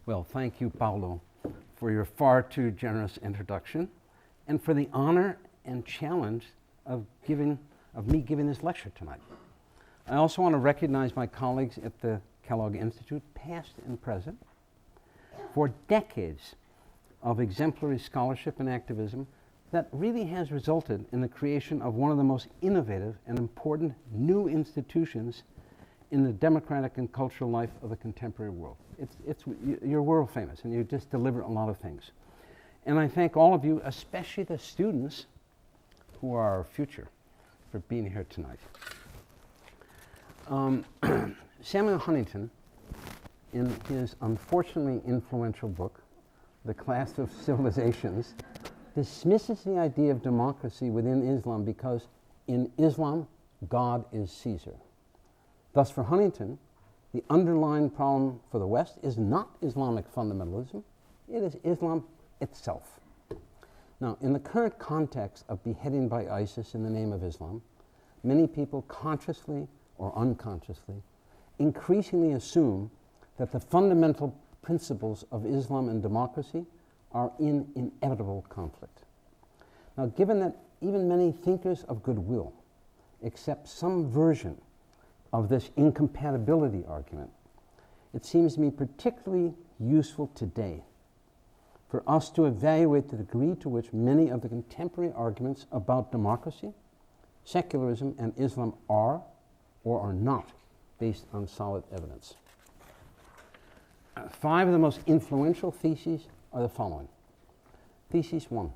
Well, thank you, Paulo, for your far too generous introduction and for the honor and challenge of me giving this lecture tonight. I also want to recognize my colleagues at the Kellogg Institute, past and present, for decades of exemplary scholarship and activism that really has resulted in the creation of one of the most innovative and important new institutions in the democratic and cultural life of the contemporary world. You're world famous, and you just deliver a lot of things. And I thank all of you, especially the students who are our future, for being here tonight. Samuel Huntington, in his unfortunately influential book, The Clash of Civilizations, dismisses the idea of democracy within Islam because in Islam, God is Caesar. Thus, for Huntington, the underlying problem for the West is not Islamic fundamentalism, it is Islam itself. Now, in the current context of beheading by ISIS in the name of Islam, many people consciously or unconsciously increasingly assume that the fundamental principles of Islam and democracy are in inevitable conflict. Now, given that even many thinkers of goodwill accept some version of this incompatibility argument, it seems to me particularly useful today for us to evaluate the degree to which many of the contemporary arguments about democracy, secularism, and Islam are or are not based on solid evidence. 5 of the most influential theses are the following. Thesis 1,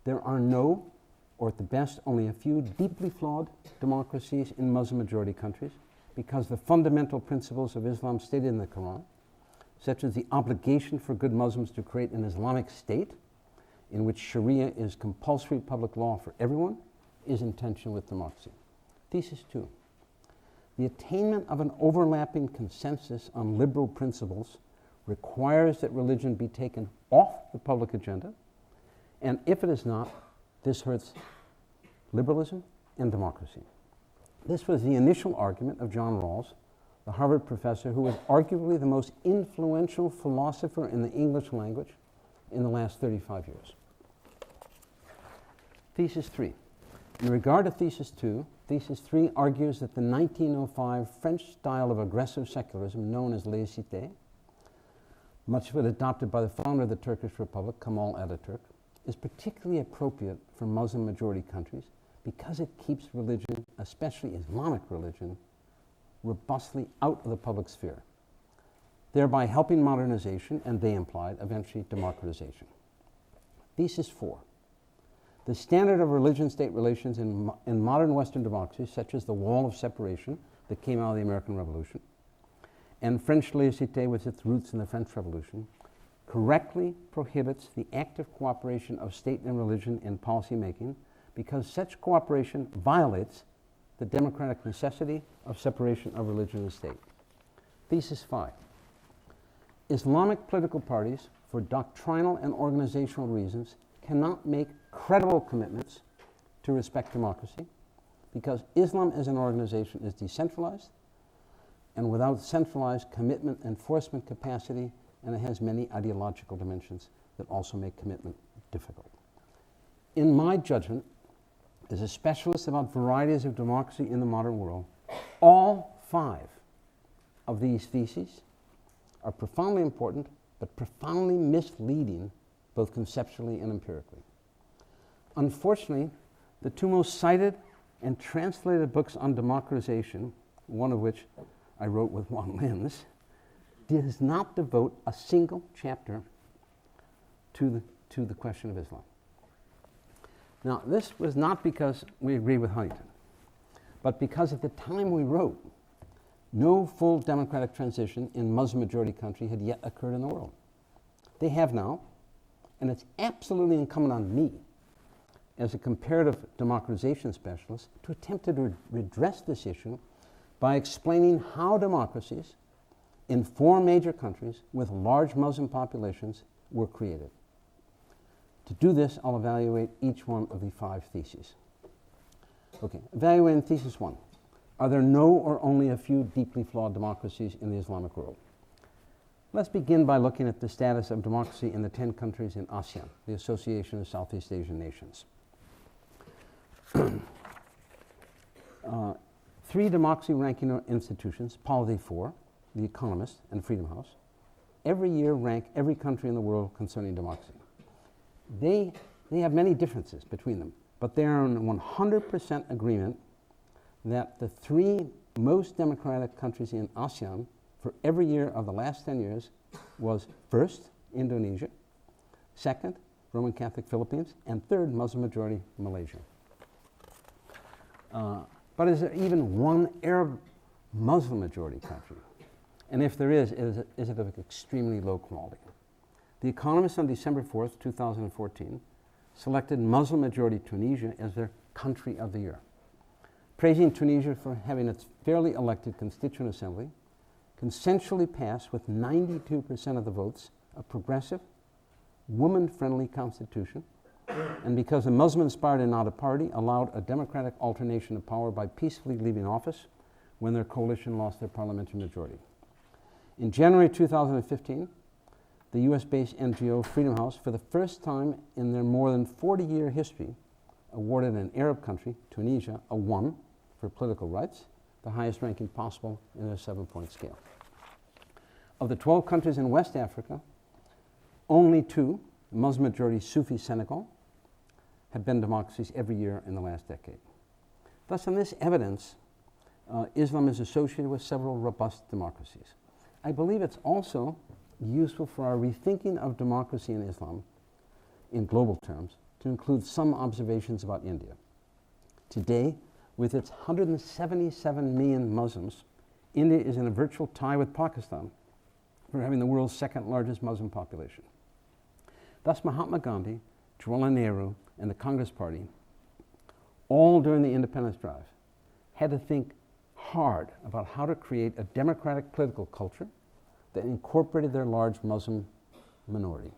there are no, or at the best only a few, deeply flawed democracies in Muslim-majority countries because the fundamental principles of Islam stated in the Quran, such as the obligation for good Muslims to create an Islamic state in which Sharia is compulsory public law for everyone, is in tension with democracy. Thesis 2, the attainment of an overlapping consensus on liberal principles requires that religion be taken off the public agenda, and if it is not, this hurts liberalism and democracy. This was the initial argument of John Rawls, the Harvard professor who was arguably the most influential philosopher in the English language in the last 35 years. Thesis 3. In regard to Thesis 2, Thesis 3 argues that the 1905 French style of aggressive secularism known as laïcité, much of it adopted by the founder of the Turkish Republic, Kemal Ataturk, is particularly appropriate for Muslim-majority countries because it keeps religion, especially Islamic religion, robustly out of the public sphere, thereby helping modernization, and they implied, eventually democratization. Thesis 4. The standard of religion-state relations in modern Western democracies, such as the wall of separation that came out of the American Revolution, and French laïcité with its roots in the French Revolution, correctly prohibits the active cooperation of state and religion in policy making because such cooperation violates the democratic necessity of separation of religion and state. Thesis 5. Islamic political parties, for doctrinal and organizational reasons, cannot make credible commitments to respect democracy because Islam as an organization is decentralized and without centralized commitment enforcement capacity, and it has many ideological dimensions that also make commitment difficult. In my judgment, as a specialist about varieties of democracy in the modern world, all 5 of these theses are profoundly important but profoundly misleading both conceptually and empirically. Unfortunately, the 2 most cited and translated books on democratization, one of which I wrote with Juan Linz, does not devote a single chapter to the question of Islam. Now, this was not because we agree with Huntington, but because at the time we wrote, no full democratic transition in Muslim-majority country had yet occurred in the world. They have now, and it's absolutely incumbent on me, as a comparative democratization specialist, to attempt to redress this issue by explaining how democracies in 4 major countries with large Muslim populations were created. To do this, I'll evaluate each one of the 5 theses. Okay, evaluating thesis one. Are there no or only a few deeply flawed democracies in the Islamic world? Let's begin by looking at the status of democracy in the 10 countries in ASEAN, the Association of Southeast Asian Nations. 3 democracy ranking institutions, Polity 4, The Economist, and Freedom House, every year rank every country in the world concerning democracy. They have many differences between them, but they are in 100% agreement that the 3 most democratic countries in ASEAN for every year of the last 10 years was first, Indonesia, second, Roman Catholic Philippines, and third, Muslim-majority Malaysia. But is there even one Arab Muslim-majority country? And if there is it of extremely low quality? The Economist on December 4th, 2014, selected Muslim-majority Tunisia as their country of the year, praising Tunisia for having its fairly elected constituent assembly consensually passed with 92% of the votes a progressive, woman-friendly constitution, and because the Muslim-inspired Ennahda Party allowed a democratic alternation of power by peacefully leaving office when their coalition lost their parliamentary majority. In January 2015, the US-based NGO Freedom House, for the first time in their more than 40-year history, awarded an Arab country, Tunisia, a 1 for political rights, the highest ranking possible in their 7-point scale. Of the 12 countries in West Africa, only 2, Muslim-majority Sufi Senegal, have been democracies every year in the last decade. Thus, on this evidence, Islam is associated with several robust democracies. I believe it's also useful for our rethinking of democracy in Islam, in global terms, to include some observations about India. Today, with its 177 million Muslims, India is in a virtual tie with Pakistan for having the world's second largest Muslim population. Thus, Mahatma Gandhi, Jawaharlal Nehru, and the Congress Party, all during the independence drive, had to think hard about how to create a democratic political culture that incorporated their large Muslim minority.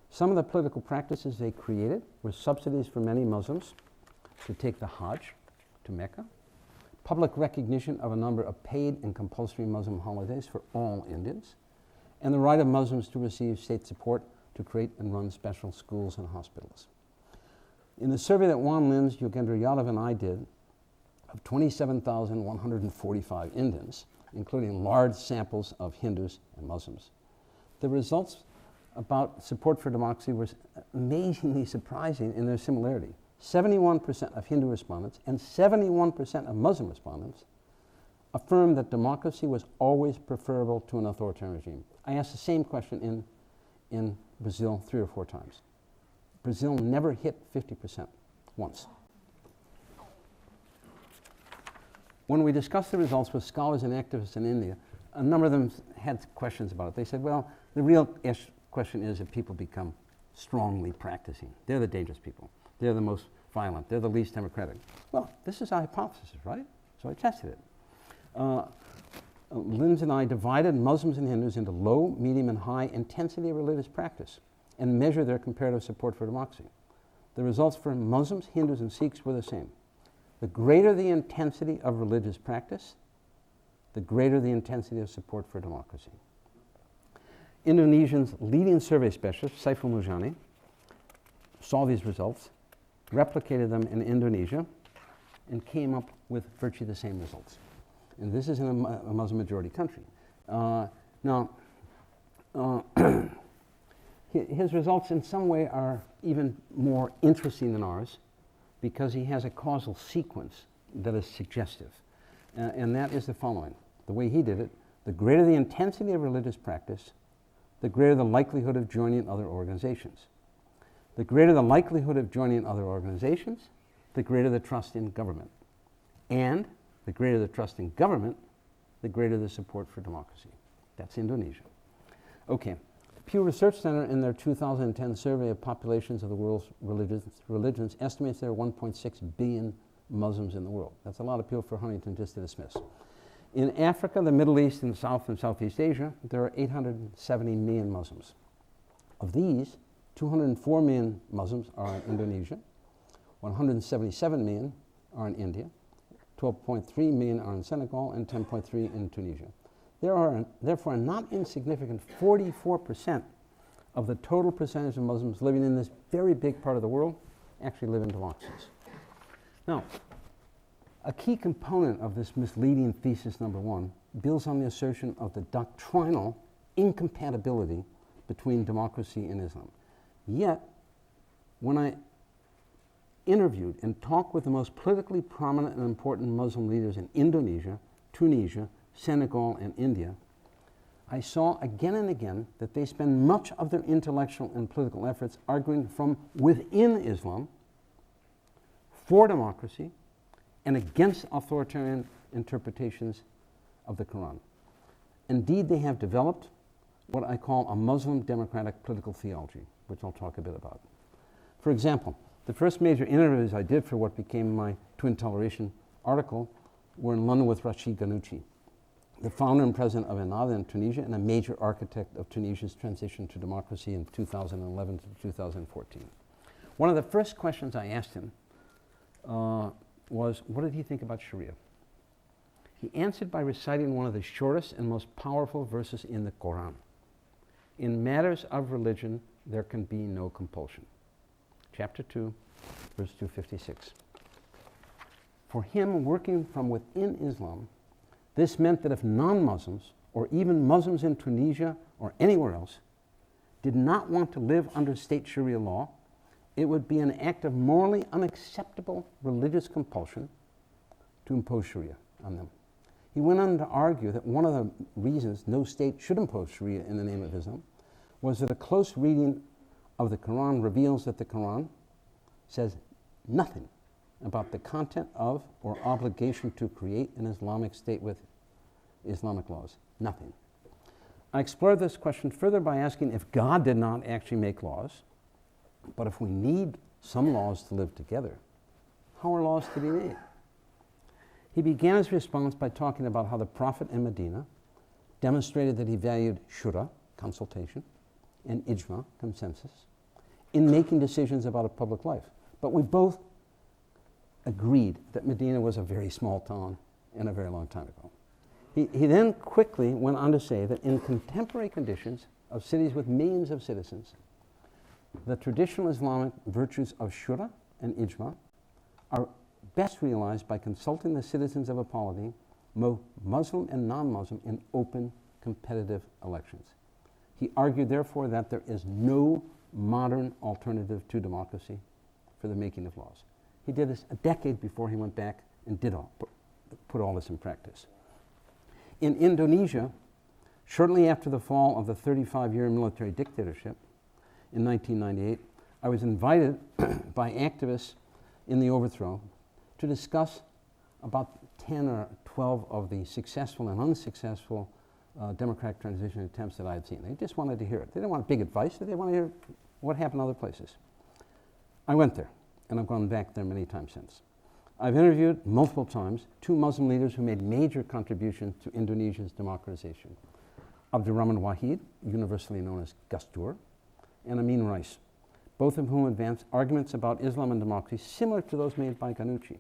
Some of the political practices they created were subsidies for many Muslims to take the Hajj to Mecca, public recognition of a number of paid and compulsory Muslim holidays for all Indians, and the right of Muslims to receive state support to create and run special schools and hospitals. In the survey that Juan Linz, Yogendra Yadav, and I did of 27,145 Indians, including large samples of Hindus and Muslims, the results about support for democracy were amazingly surprising in their similarity. 71% of Hindu respondents and 71% of Muslim respondents affirmed that democracy was always preferable to an authoritarian regime. I asked the same question in Brazil 3 or 4 times. Brazil never hit 50% once. When we discussed the results with scholars and activists in India, a number of them had questions about it. They said, well, the real question is if people become strongly practicing. They're the dangerous people. They're the most violent. They're the least democratic. Well, this is a hypothesis, right? So I tested it. Linz and I divided Muslims and Hindus into low, medium, and high intensity religious practice and measured their comparative support for democracy. The results for Muslims, Hindus, and Sikhs were the same. The greater the intensity of religious practice, the greater the intensity of support for democracy. Indonesia's leading survey specialist, Saiful Mujani, saw these results, replicated them in Indonesia, and came up with virtually the same results. And this is in a Muslim-majority country. His results in some way are even more interesting than ours because he has a causal sequence that is suggestive. And that is the following. The way he did it, the greater the intensity of religious practice, the greater the likelihood of joining other organizations. The greater the likelihood of joining other organizations, the greater the trust in government. And the greater the trust in government, the greater the support for democracy. That's Indonesia. Okay, Pew Research Center in their 2010 survey of populations of the world's religions estimates there are 1.6 billion Muslims in the world. That's a lot of people for Huntington just to dismiss. In Africa, the Middle East, and South and Southeast Asia, there are 870 million Muslims. Of these, 204 million Muslims are in Indonesia, 177 million are in India, 12.3 million are in Senegal, and 10.3 in Tunisia. There are therefore a not insignificant 44% of the total percentage of Muslims living in this very big part of the world actually live in democracies. Now, a key component of this misleading thesis number one builds on the assertion of the doctrinal incompatibility between democracy and Islam. Yet, when I interviewed and talked with the most politically prominent and important Muslim leaders in Indonesia, Tunisia, Senegal, and India, I saw again and again that they spend much of their intellectual and political efforts arguing from within Islam for democracy and against authoritarian interpretations of the Quran. Indeed, they have developed what I call a Muslim democratic political theology, which I'll talk a bit about. For example, the first major interviews I did for what became my Twin Toleration article were in London with Rashid Ghannouchi, the founder and president of Ennahda in Tunisia and a major architect of Tunisia's transition to democracy in 2011 to 2014. One of the first questions I asked him was, what did he think about Sharia? He answered by reciting one of the shortest and most powerful verses in the Quran. In matters of religion, there can be no compulsion. Chapter 2, verse 256. For him, working from within Islam, this meant that if non-Muslims, or even Muslims in Tunisia or anywhere else, did not want to live under state Sharia law, it would be an act of morally unacceptable religious compulsion to impose Sharia on them. He went on to argue that one of the reasons no state should impose Sharia in the name of Islam was that a close reading of the Quran reveals that the Quran says nothing about the content of or obligation to create an Islamic state with Islamic laws. Nothing. I explored this question further by asking if God did not actually make laws, but if we need some laws to live together, how are laws to be made? He began his response by talking about how the Prophet in Medina demonstrated that he valued shura, consultation, and ijma, consensus, in making decisions about a public life. But we both agreed that Medina was a very small town and a very long time ago. He then quickly went on to say that in contemporary conditions of cities with millions of citizens, the traditional Islamic virtues of shura and ijma are best realized by consulting the citizens of a polity, Muslim and non-Muslim, in open competitive elections. He argued, therefore, that there is no modern alternative to democracy for the making of laws. He did this a decade before he went back and put all this in practice. In Indonesia, shortly after the fall of the 35-year military dictatorship in 1998, I was invited by activists in the overthrow to discuss about 10 or 12 of the successful and unsuccessful democratic transition attempts that I had seen. They just wanted to hear it. They didn't want big advice, they wanted to hear what happened other places. I went there, and I've gone back there many times since. I've interviewed multiple times 2 Muslim leaders who made major contributions to Indonesia's democratization. Abdurrahman Wahid, universally known as Gus Dur, and Amin Rais, both of whom advanced arguments about Islam and democracy similar to those made by Ghannouchi.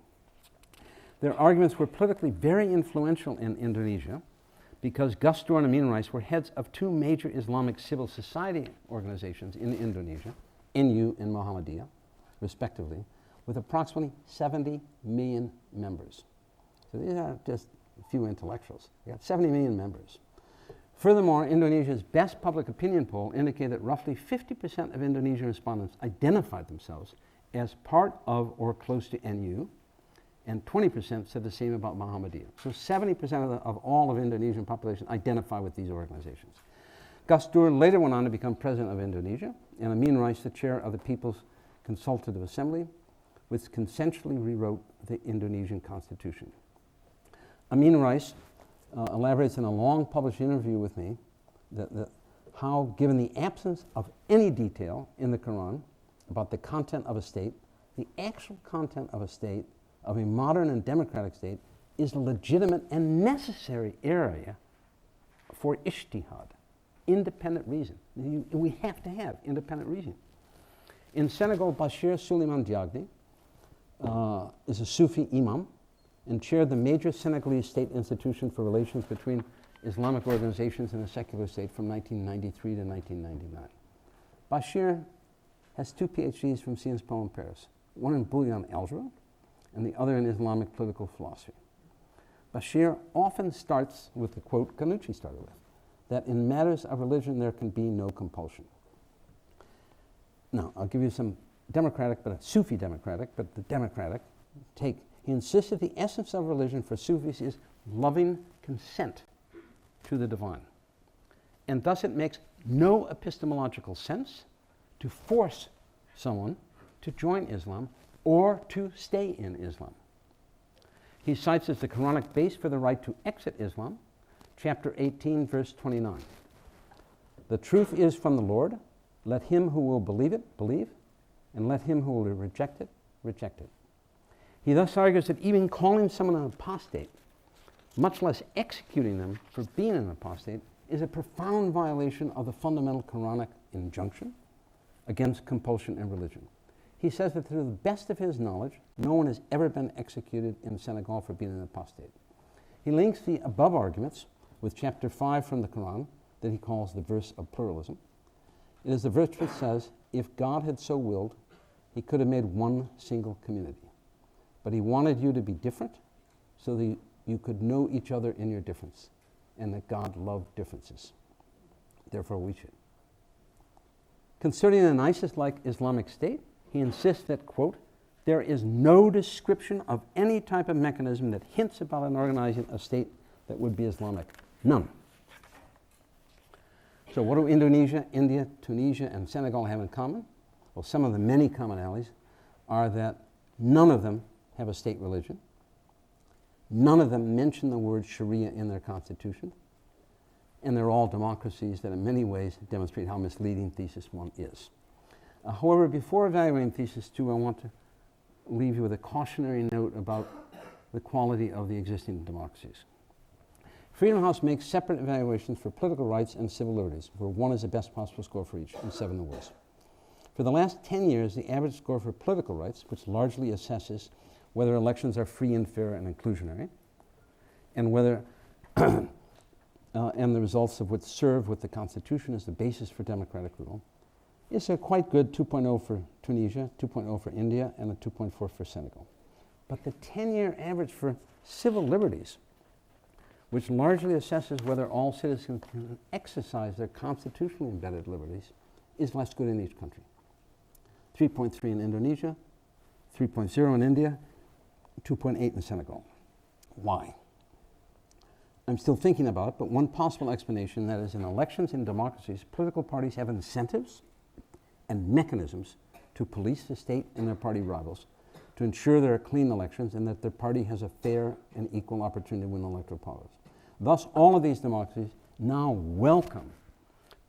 Their arguments were politically very influential in Indonesia because Gus Dur and Amin Rais were heads of 2 major Islamic civil society organizations in Indonesia, NU and Muhammadiyah, respectively, with approximately 70 million members. So these are just a few intellectuals. They got 70 million members. Furthermore, Indonesia's best public opinion poll indicated that roughly 50% of Indonesian respondents identified themselves as part of or close to NU, and 20% said the same about Muhammadiyah. So 70% of all of Indonesian population identify with these organizations. Gus Dur later went on to become president of Indonesia, and Amin Rais the chair of the People's Consultative Assembly, which consensually rewrote the Indonesian constitution. Amin Rais elaborates in a long published interview with me how, given the absence of any detail in the Quran about the content of a state, the actual content of a state, of a modern and democratic state, is a legitimate and necessary area for ijtihad, independent reason. We have to have independent reason. In Senegal, Bachir Souleymane Diagne, is a Sufi imam and chaired the major Senegalese state institution for relations between Islamic organizations and the secular state from 1993 to 1999. Bashir has 2 PhDs from Sciences Po in Paris, one in Bouillon algebra and the other in Islamic political philosophy. Bashir often starts with the quote Ghannouchi started with, that in matters of religion there can be no compulsion. Now, I'll give you some democratic, but a Sufi democratic, but the democratic take. He insists that the essence of religion for Sufis is loving consent to the divine. And thus it makes no epistemological sense to force someone to join Islam or to stay in Islam. He cites as the Quranic base for the right to exit Islam, chapter 18, verse 29. The truth is from the Lord. Let him who will believe it, believe, and let him who will reject it, reject it. He thus argues that even calling someone an apostate, much less executing them for being an apostate, is a profound violation of the fundamental Quranic injunction against compulsion in religion. He says that to the best of his knowledge, no one has ever been executed in Senegal for being an apostate. He links the above arguments with chapter 5 from the Quran that he calls the verse of pluralism. It is the verse which says, if God had so willed, he could have made one single community. But he wanted you to be different so that you could know each other in your difference, and that God loved differences. Therefore we should. Concerning an ISIS-like Islamic State, he insists that, quote, there is no description of any type of mechanism that hints about an organizing a state that would be Islamic. None. So what do Indonesia, India, Tunisia, and Senegal have in common? Well, some of the many commonalities are that none of them have a state religion. None of them mention the word Sharia in their constitution. And they're all democracies that in many ways demonstrate how misleading thesis 1 is. However, before evaluating thesis 2, I want to leave you with a cautionary note about the quality of the existing democracies. Freedom House makes separate evaluations for political rights and civil liberties, where 1 is the best possible score for each, and 7 awards. For the last 10 years, the average score for political rights, which largely assesses whether elections are free and fair and inclusionary, and whether and the results of which serve with the Constitution as the basis for democratic rule, is a quite good 2.0 for Tunisia, 2.0 for India, and a 2.4 for Senegal. But the 10-year average for civil liberties, which largely assesses whether all citizens can exercise their constitutionally embedded liberties, is less good in each country. 3.3 in Indonesia, 3.0 in India, 2.8 in Senegal. Why? I'm still thinking about it, but one possible explanation, that is in elections in democracies, political parties have incentives and mechanisms to police the state and their party rivals to ensure there are clean elections and that their party has a fair and equal opportunity to win electoral powers. Thus, all of these democracies now welcome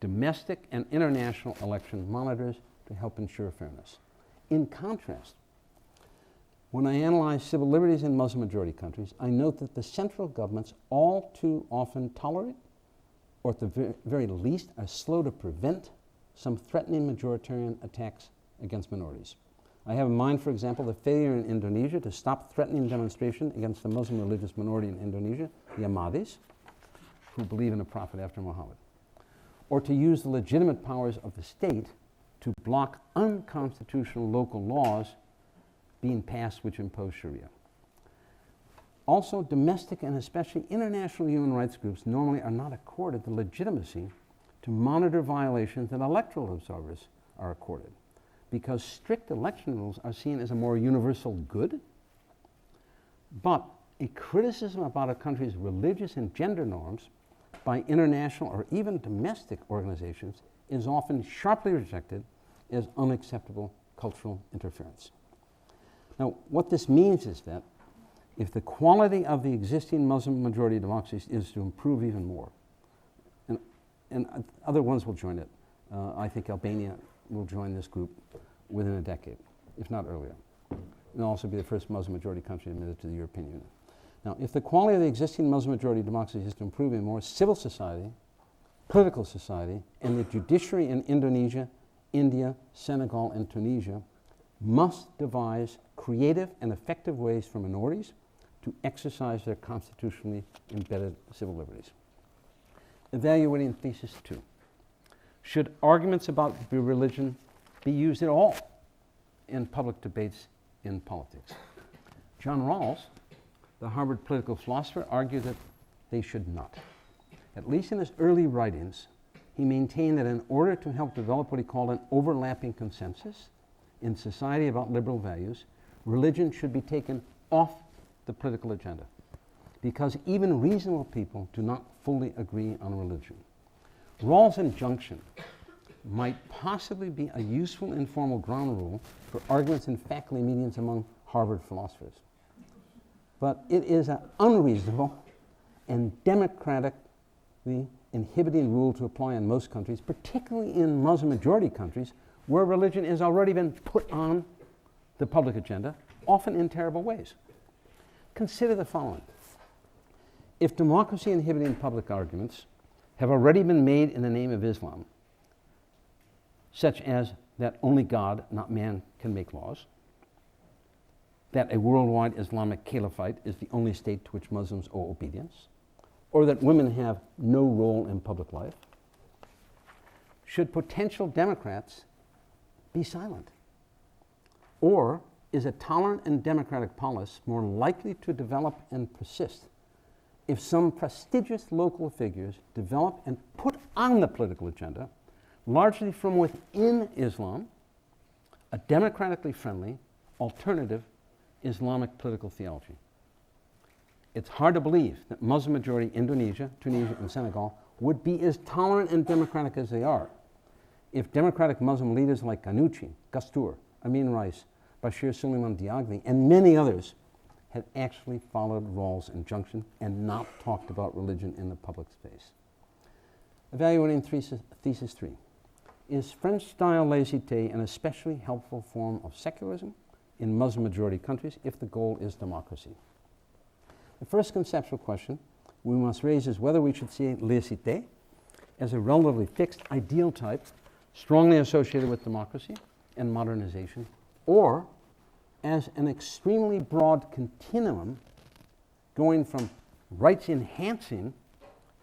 domestic and international election monitors to help ensure fairness. In contrast, when I analyze civil liberties in Muslim-majority countries, I note that the central governments all too often tolerate, or at the very least are slow to prevent, some threatening majoritarian attacks against minorities. I have in mind, for example, the failure in Indonesia to stop threatening demonstration against the Muslim religious minority in Indonesia, the Ahmadis, who believe in a prophet after Muhammad, or to use the legitimate powers of the state to block unconstitutional local laws being passed which impose Sharia. Also, domestic and especially international human rights groups normally are not accorded the legitimacy to monitor violations that electoral observers are accorded, because strict election rules are seen as a more universal good. But a criticism about a country's religious and gender norms by international or even domestic organizations is often sharply rejected as unacceptable cultural interference. Now, what this means is that if the quality of the existing Muslim majority democracies is to improve even more, and other ones will join it. I think Albania will join this group within a decade, if not earlier. It'll also be the first Muslim majority country admitted to the European Union. Now, if the quality of the existing Muslim majority democracies is to improve in more, civil society, political society, and the judiciary in Indonesia, India, Senegal, and Tunisia must devise creative and effective ways for minorities to exercise their constitutionally embedded civil liberties. Evaluating thesis 2. Should arguments about religion be used at all in public debates in politics? John Rawls, the Harvard political philosopher, argued that they should not. At least in his early writings, he maintained that in order to help develop what he called an overlapping consensus in society about liberal values, religion should be taken off the political agenda, because even reasonable people do not fully agree on religion. Rawls' injunction might possibly be a useful informal ground rule for arguments in faculty meetings among Harvard philosophers. But it is an unreasonable and democratically inhibiting rule to apply in most countries, particularly in Muslim-majority countries, where religion has already been put on the public agenda, often in terrible ways. Consider the following. If democracy inhibiting public arguments have already been made in the name of Islam, such as that only God, not man, can make laws, that a worldwide Islamic caliphate is the only state to which Muslims owe obedience, or that women have no role in public life, should potential Democrats be silent? Or is a tolerant and democratic polis more likely to develop and persist if some prestigious local figures develop and put on the political agenda, largely from within Islam, a democratically friendly, alternative Islamic political theology? It's hard to believe that Muslim-majority Indonesia, Tunisia, and Senegal would be as tolerant and democratic as they are if democratic Muslim leaders like Ghanouchi, Gastur, Amin Rais, Bashir Suleiman Diagni, and many others had actually followed Rawls' injunction and not talked about religion in the public space. Evaluating thesis 3. Is French-style laïcité an especially helpful form of secularism in Muslim-majority countries if the goal is democracy? The first conceptual question we must raise is whether we should see laïcité as a relatively fixed ideal type, strongly associated with democracy and modernization, or as an extremely broad continuum going from rights-enhancing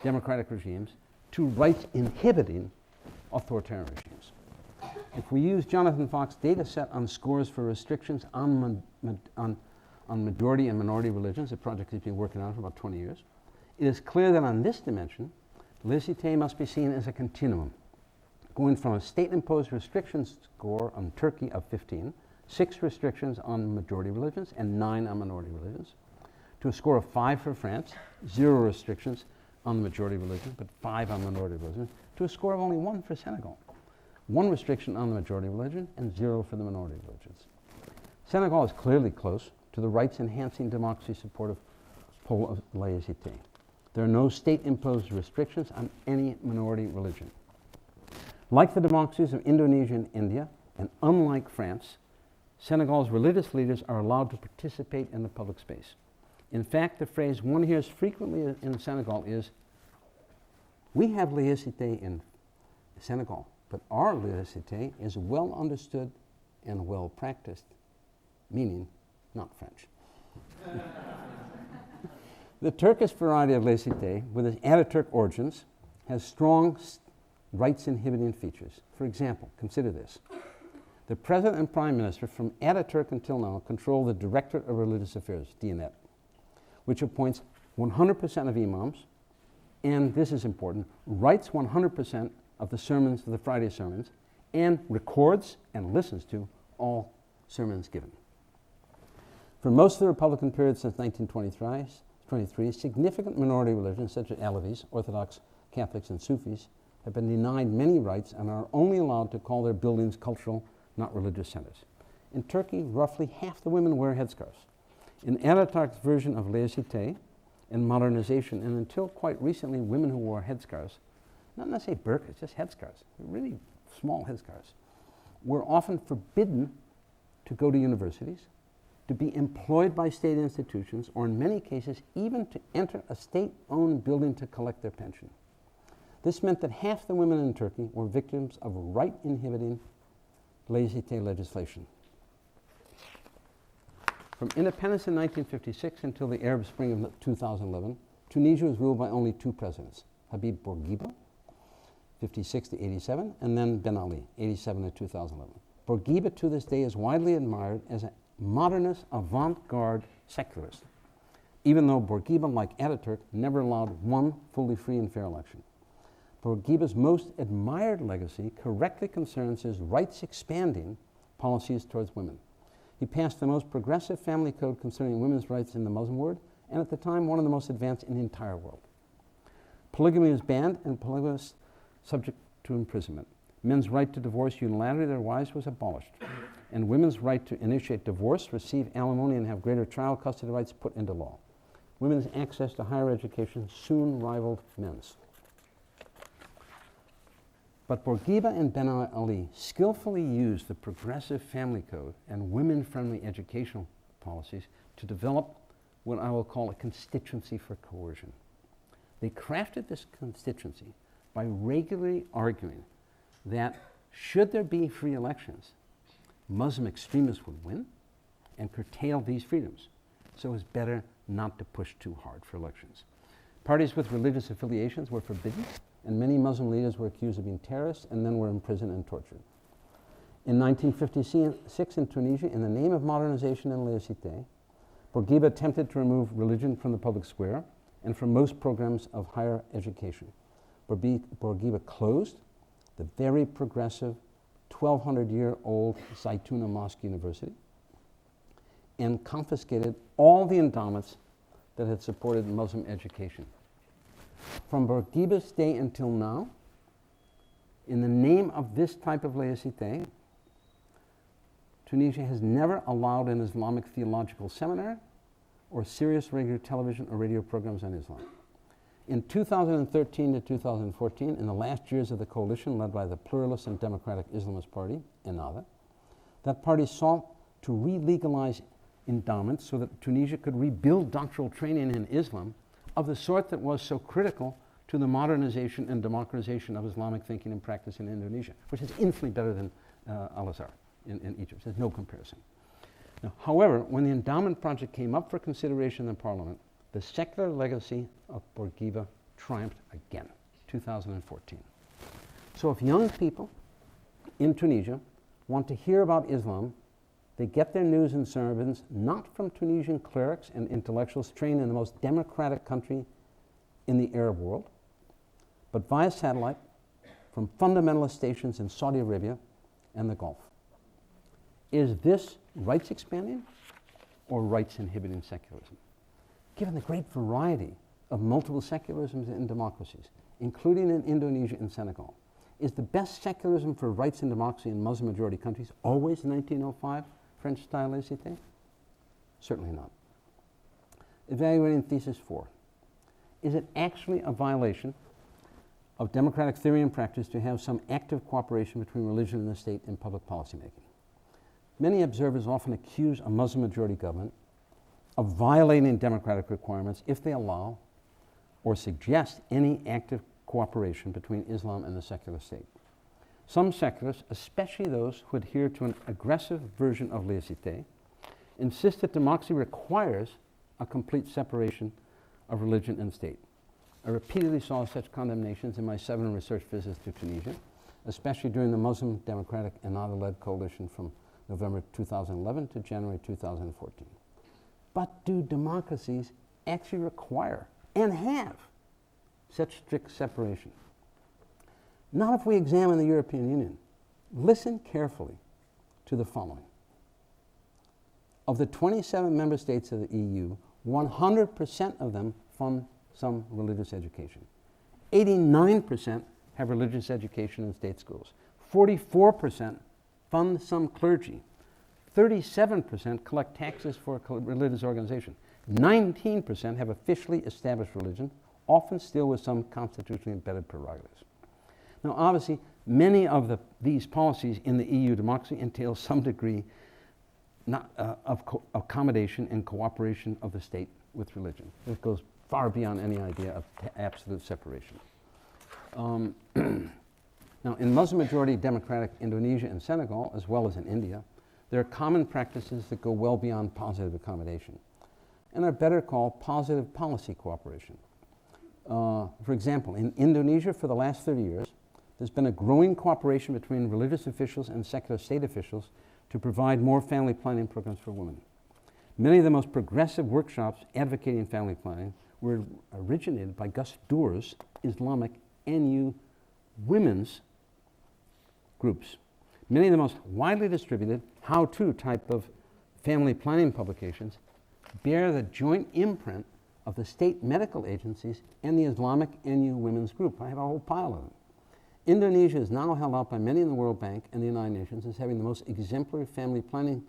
democratic regimes to rights-inhibiting authoritarian regimes. If we use Jonathan Fox's data set on scores for restrictions on majority and minority religions, a project he's been working on for about 20 years, it is clear that on this dimension, laïcité must be seen as a continuum, going from a state-imposed restrictions score on Turkey of 15, 6 restrictions on majority religions and 9 on minority religions, to a score of 5 for France, 0 restrictions on the majority religion, but 5 on minority religion, to a score of only 1 for Senegal, 1 restriction on the majority religion and 0 for the minority religions. Senegal is clearly close to the rights-enhancing democracy-supportive pole of laïcité. There are no state-imposed restrictions on any minority religion. Like the democracies of Indonesia and India, and unlike France, Senegal's religious leaders are allowed to participate in the public space. In fact, the phrase one hears frequently in Senegal is, "We have laïcité in Senegal, but our laïcité is well understood and well practiced," meaning not French. The Turkish variety of laïcité, with its Ataturk origins, has strong rights-inhibiting features. For example, consider this. The President and Prime Minister from Ataturk until now control the Directorate of Religious Affairs, Diyanet, which appoints 100% of imams, and this is important, writes 100% of the sermons, of the Friday sermons, and records and listens to all sermons given. For most of the Republican period since 1923, significant minority religions such as Alevis, Orthodox Catholics, and Sufis have been denied many rights and are only allowed to call their buildings cultural, not religious centers. In Turkey, roughly half the women wear headscarves. In Ataturk's version of laïcité and modernization, and until quite recently, women who wore headscarves, not necessarily burqas, just headscarves, really small headscarves, were often forbidden to go to universities, to be employed by state institutions, or in many cases, even to enter a state-owned building to collect their pension. This meant that half the women in Turkey were victims of right-inhibiting laïcité legislation. From independence in 1956 until the Arab Spring of 2011, Tunisia was ruled by only two presidents, Habib Bourguiba, 56 to 87, and then Ben Ali, 87 to 2011. Bourguiba to this day is widely admired as a modernist, avant-garde secularist, even though Bourguiba, like Ataturk, never allowed one fully free and fair election. Bourguiba's most admired legacy correctly concerns his rights-expanding policies towards women. He passed the most progressive family code concerning women's rights in the Muslim world, and at the time, one of the most advanced in the entire world. Polygamy was banned, and polygamists subject to imprisonment. Men's right to divorce unilaterally their wives was abolished, and women's right to initiate divorce, receive alimony, and have greater child custody rights put into law. Women's access to higher education soon rivaled men's. But Bourguiba and Ben Ali skillfully used the progressive family code and women-friendly educational policies to develop what I will call a constituency for coercion. They crafted this constituency by regularly arguing that should there be free elections, Muslim extremists would win and curtail these freedoms. So it was better not to push too hard for elections. Parties with religious affiliations were forbidden, and many Muslim leaders were accused of being terrorists and then were imprisoned and tortured. In 1956 in Tunisia, in the name of modernization and laicité, Bourguiba attempted to remove religion from the public square and from most programs of higher education. Bourguiba closed the very progressive 1,200-year-old Zaytuna Mosque University and confiscated all the endowments that had supported Muslim education. From Bourguiba's day until now, in the name of this type of laicité, Tunisia has never allowed an Islamic theological seminar or serious regular television or radio programs on Islam. In 2013 to 2014, in the last years of the coalition led by the pluralist and democratic Islamist party, Ennahda, that party sought to re-legalize endowments so that Tunisia could rebuild doctoral training in Islam of the sort that was so critical to the modernization and democratization of Islamic thinking and practice in Indonesia, which is infinitely better than Al-Azhar in Egypt. There's no comparison. Now, however, when the endowment project came up for consideration in Parliament, the secular legacy of Bourguiba triumphed again, 2014. So if young people in Tunisia want to hear about Islam, they get their news and sermons not from Tunisian clerics and intellectuals trained in the most democratic country in the Arab world, but via satellite from fundamentalist stations in Saudi Arabia and the Gulf. Is this rights expanding or rights inhibiting secularism? Given the great variety of multiple secularisms and democracies, including in Indonesia and Senegal, is the best secularism for rights and democracy in Muslim-majority countries always 1905 French-style laicité? Certainly not. Evaluating thesis 4. Is it actually a violation of democratic theory and practice to have some active cooperation between religion and the state in public policy making? Many observers often accuse a Muslim-majority government of violating democratic requirements if they allow or suggest any active cooperation between Islam and the secular state. Some secularists, especially those who adhere to an aggressive version of laicité, insist that democracy requires a complete separation of religion and state. I repeatedly saw such condemnations in my 7 research visits to Tunisia, especially during the Muslim Democratic Ennahda-led coalition from November 2011 to January 2014. But do democracies actually require and have such strict separation? Not if we examine the European Union. Listen carefully to the following. Of the 27 member states of the EU, 100% of them fund some religious education. 89% have religious education in state schools. 44% fund some clergy. 37% collect taxes for a religious organization. 19% have officially established religion, often still with some constitutionally embedded prerogatives. Now, obviously, many of these policies in the EU democracy entail some degree of accommodation and cooperation of the state with religion. It goes far beyond any idea of absolute separation. Now, in Muslim-majority democratic Indonesia and Senegal, as well as in India, There are common practices that go well beyond positive accommodation and are better called positive policy cooperation. For example, in Indonesia for the last 30 years, there's been a growing cooperation between religious officials and secular state officials to provide more family planning programs for women. Many of the most progressive workshops advocating family planning were originated by Gus Doer's Islamic NU women's groups. Many of the most widely distributed how-to type of family planning publications bear the joint imprint of the state medical agencies and the Islamic NU women's group. I have a whole pile of them. Indonesia is now held out by many in the World Bank and the United Nations as having the most exemplary family planning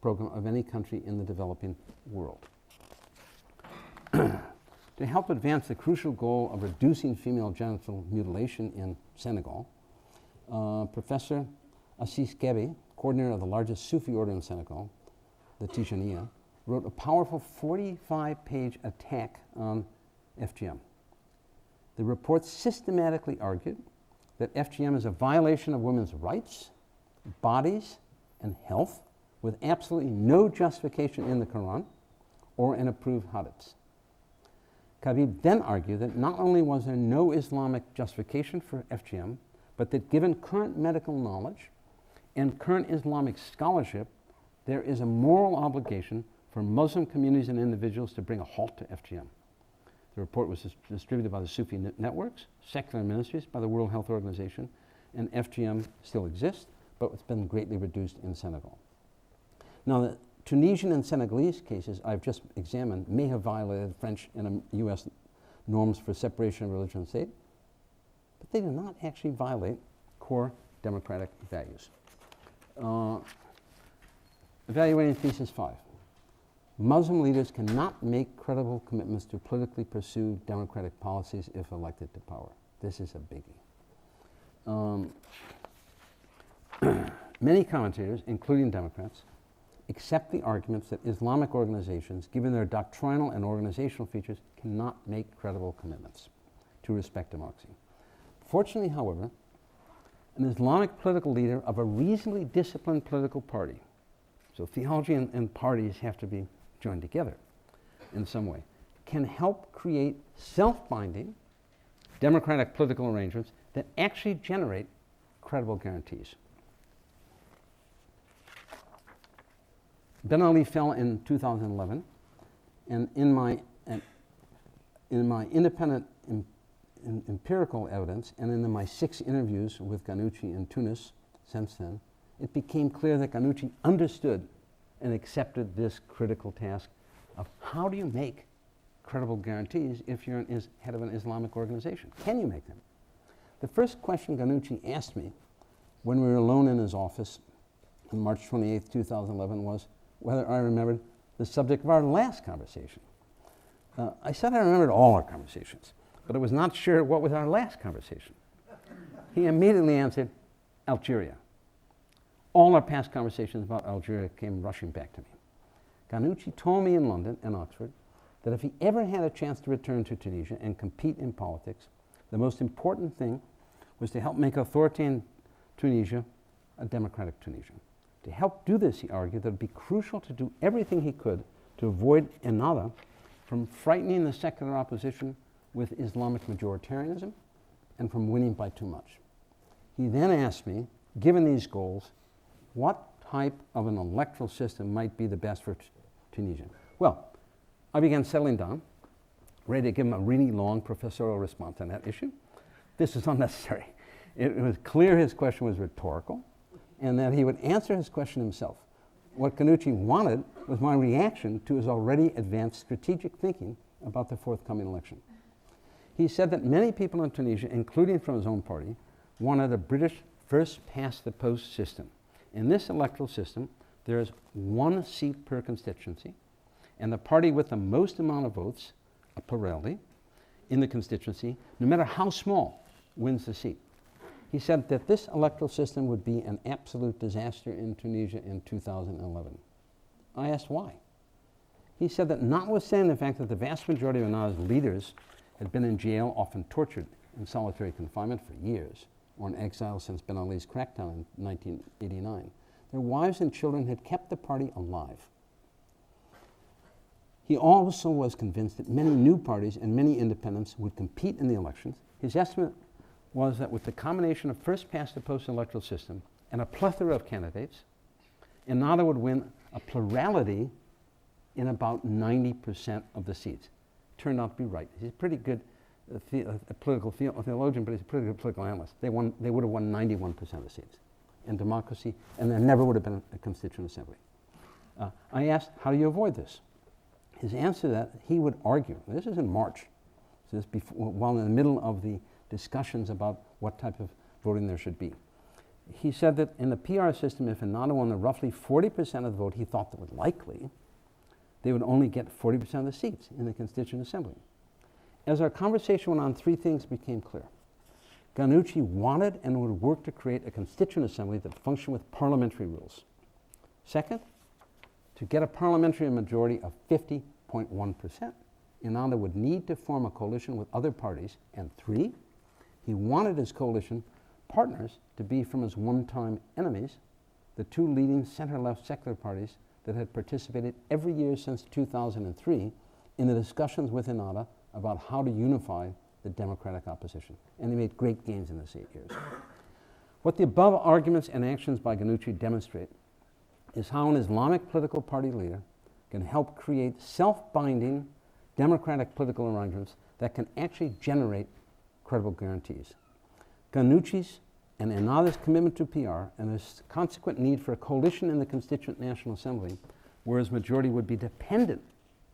program of any country in the developing world. To help advance the crucial goal of reducing female genital mutilation in Senegal, Professor Assis Kebe, coordinator of the largest Sufi order in Senegal, the Tijaniya, wrote a powerful 45-page attack on FGM. The report systematically argued that FGM is a violation of women's rights, bodies, and health, with absolutely no justification in the Quran or in approved hadiths. Khabib then argued that not only was there no Islamic justification for FGM, but that given current medical knowledge and current Islamic scholarship, there is a moral obligation for Muslim communities and individuals to bring a halt to FGM. The report was distributed by the Sufi networks, secular ministries, by the World Health Organization, and FGM still exists, but it's been greatly reduced in Senegal. Now, the Tunisian and Senegalese cases I've just examined may have violated French and US norms for separation of religion and state, but they do not actually violate core democratic values. Evaluating thesis 5. Muslim leaders cannot make credible commitments to politically pursue democratic policies if elected to power. This is a biggie. Many commentators, including Democrats, accept the arguments that Islamic organizations, given their doctrinal and organizational features, cannot make credible commitments to respect democracy. Fortunately, however, an Islamic political leader of a reasonably disciplined political party, so theology and parties have to be joined together in some way, can help create self-binding democratic political arrangements that actually generate credible guarantees. Ben Ali fell in 2011, and in my independent empirical evidence and in my 6 interviews with Ghannouchi in Tunis since then, it became clear that Ghannouchi understood and accepted this critical task of how do you make credible guarantees if you're head of an Islamic organization? Can you make them? The first question Ghannouchi asked me when we were alone in his office on March 28, 2011 was whether I remembered the subject of our last conversation. I said I remembered all our conversations, but I was not sure what was our last conversation. He immediately answered, Algeria. All our past conversations about Algeria came rushing back to me. Ghannouchi told me in London and Oxford that if he ever had a chance to return to Tunisia and compete in politics, the most important thing was to help make authority in Tunisia a democratic Tunisia. To help do this, he argued that it would be crucial to do everything he could to avoid Ennahda from frightening the secular opposition with Islamic majoritarianism and from winning by too much. He then asked me, given these goals, what type of an electoral system might be the best for Tunisia? Well, I began settling down, ready to give him a really long professorial response on that issue. This is unnecessary. It was clear his question was rhetorical and that he would answer his question himself. What Ghannouchi wanted was my reaction to his already advanced strategic thinking about the forthcoming election. He said that many people in Tunisia, including from his own party, wanted a British first-past-the-post system. In this electoral system, there is 1 seat per constituency, and the party with the most amount of votes, a plurality, in the constituency, no matter how small, wins the seat. He said that this electoral system would be an absolute disaster in Tunisia in 2011. I asked why. He said that notwithstanding the fact that the vast majority of Ennahda's leaders had been in jail, often tortured in solitary confinement for years, or in exile since Ben Ali's crackdown in 1989, Their wives and children had kept the party alive. He also was convinced that many new parties and many independents would compete in the elections. His estimate was that with the combination of first-past-the-post electoral system and a plethora of candidates, Ennahda would win a plurality in about 90% of the seats. Turned out to be right. He's a pretty good political theologian, but he's a pretty good political analyst. They would have won 91% of the seats in democracy, and there never would have been a constituent assembly. I asked, how do you avoid this? His answer to that, he would argue, this is in March, so this before, while in the middle of the discussions about what type of voting there should be. He said that in the PR system, if Ennahda won the roughly 40% of the vote he thought that was likely, they would only get 40% of the seats in the Constituent Assembly. As our conversation went on, three things became clear. Ghannouchi wanted and would work to create a Constituent Assembly that functioned with parliamentary rules. Second, to get a parliamentary majority of 50.1%, Ennahda would need to form a coalition with other parties. And three, he wanted his coalition partners to be from his one-time enemies, the two leading center-left secular parties that had participated every year since 2003 in the discussions with Ennahda about how to unify the democratic opposition. And they made great gains in this 8 years. What the above arguments and actions by Ghannouchi demonstrate is how an Islamic political party leader can help create self-binding democratic political arrangements that can actually generate credible guarantees. Ghannouchi's and Ennahda's commitment to PR and his consequent need for a coalition in the Constituent National Assembly, where his majority would be dependent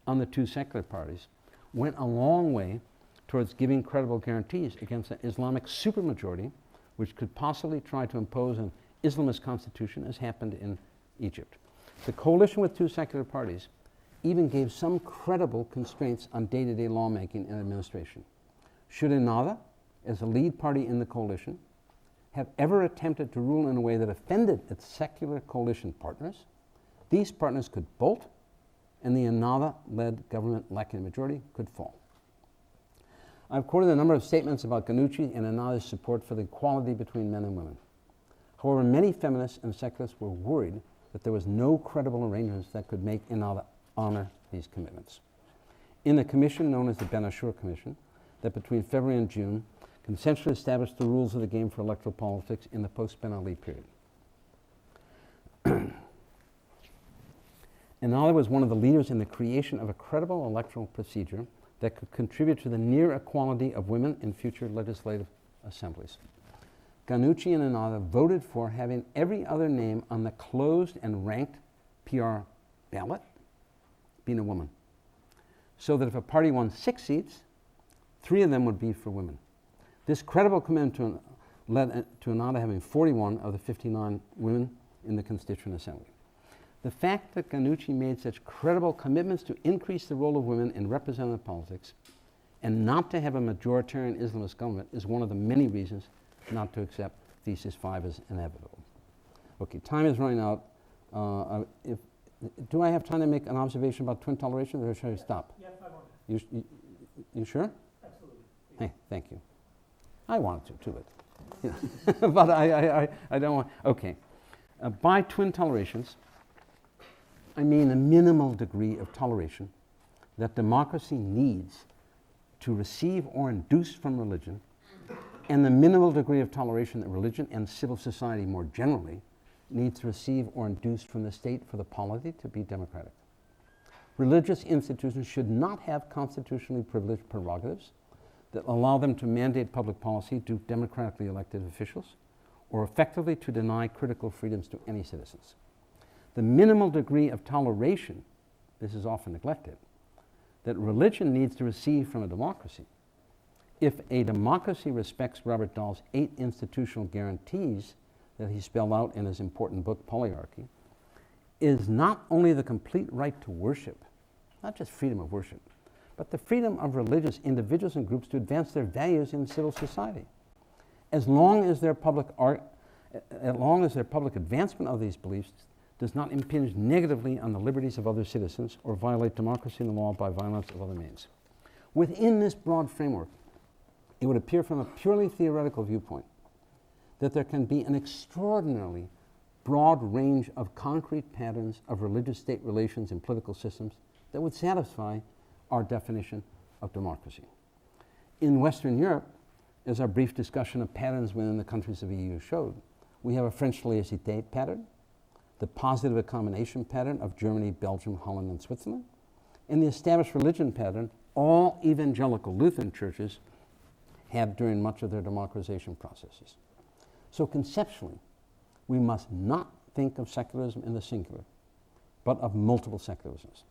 on the two secular parties, went a long way towards giving credible guarantees against an Islamic supermajority, which could possibly try to impose an Islamist constitution, as happened in Egypt. The coalition with two secular parties even gave some credible constraints on day-to-day lawmaking and administration. Should Ennahda, as a lead party in the coalition, have ever attempted to rule in a way that offended its secular coalition partners, these partners could bolt, and the Ennahda-led government lacking a majority could fall. I've quoted a number of statements about Ghannouchi and Ennahda's support for the equality between men and women. However, many feminists and secularists were worried that there was no credible arrangements that could make Ennahda honor these commitments. In the commission known as the Ben-Ashur Commission, that between February and June consensually established the rules of the game for electoral politics in the post-Ben Ali period. Ennahda was one of the leaders in the creation of a credible electoral procedure that could contribute to the near equality of women in future legislative assemblies. Ghannouchi and Ennahda voted for having every other name on the closed and ranked PR ballot being a woman, so that if a party won 6 seats, 3 of them would be for women. This credible commitment led to Ennahda having 41 of the 59 women in the Constituent Assembly. The fact that Ghannouchi made such credible commitments to increase the role of women in representative politics and not to have a majoritarian Islamist government is one of the many reasons not to accept Thesis 5 as inevitable. Okay, time is running out. Do I have time to make an observation about twin toleration, or should I stop? Yeah, 5 minutes. You sure? Absolutely. Hey, thank you. I wanted to, too, but, you know, but I don't want, okay. By twin tolerations, I mean a minimal degree of toleration that democracy needs to receive or induce from religion, and the minimal degree of toleration that religion and civil society more generally needs to receive or induce from the state for the polity to be democratic. Religious institutions should not have constitutionally privileged prerogatives that allow them to mandate public policy to democratically elected officials or effectively to deny critical freedoms to any citizens. The minimal degree of toleration, this is often neglected, that religion needs to receive from a democracy. If a democracy respects Robert Dahl's 8 institutional guarantees that he spelled out in his important book, Polyarchy, is not only the complete right to worship, not just freedom of worship, but the freedom of religious individuals and groups to advance their values in civil society. As long as their public advancement of these beliefs does not impinge negatively on the liberties of other citizens or violate democracy and the law by violence of other means. Within this broad framework, it would appear from a purely theoretical viewpoint that there can be an extraordinarily broad range of concrete patterns of religious state relations and political systems that would satisfy our definition of democracy. In Western Europe, as our brief discussion of patterns within the countries of the EU showed, we have a French laïcité pattern, the positive accommodation pattern of Germany, Belgium, Holland, and Switzerland, and the established religion pattern all evangelical Lutheran churches had during much of their democratization processes. So conceptually, we must not think of secularism in the singular, but of multiple secularisms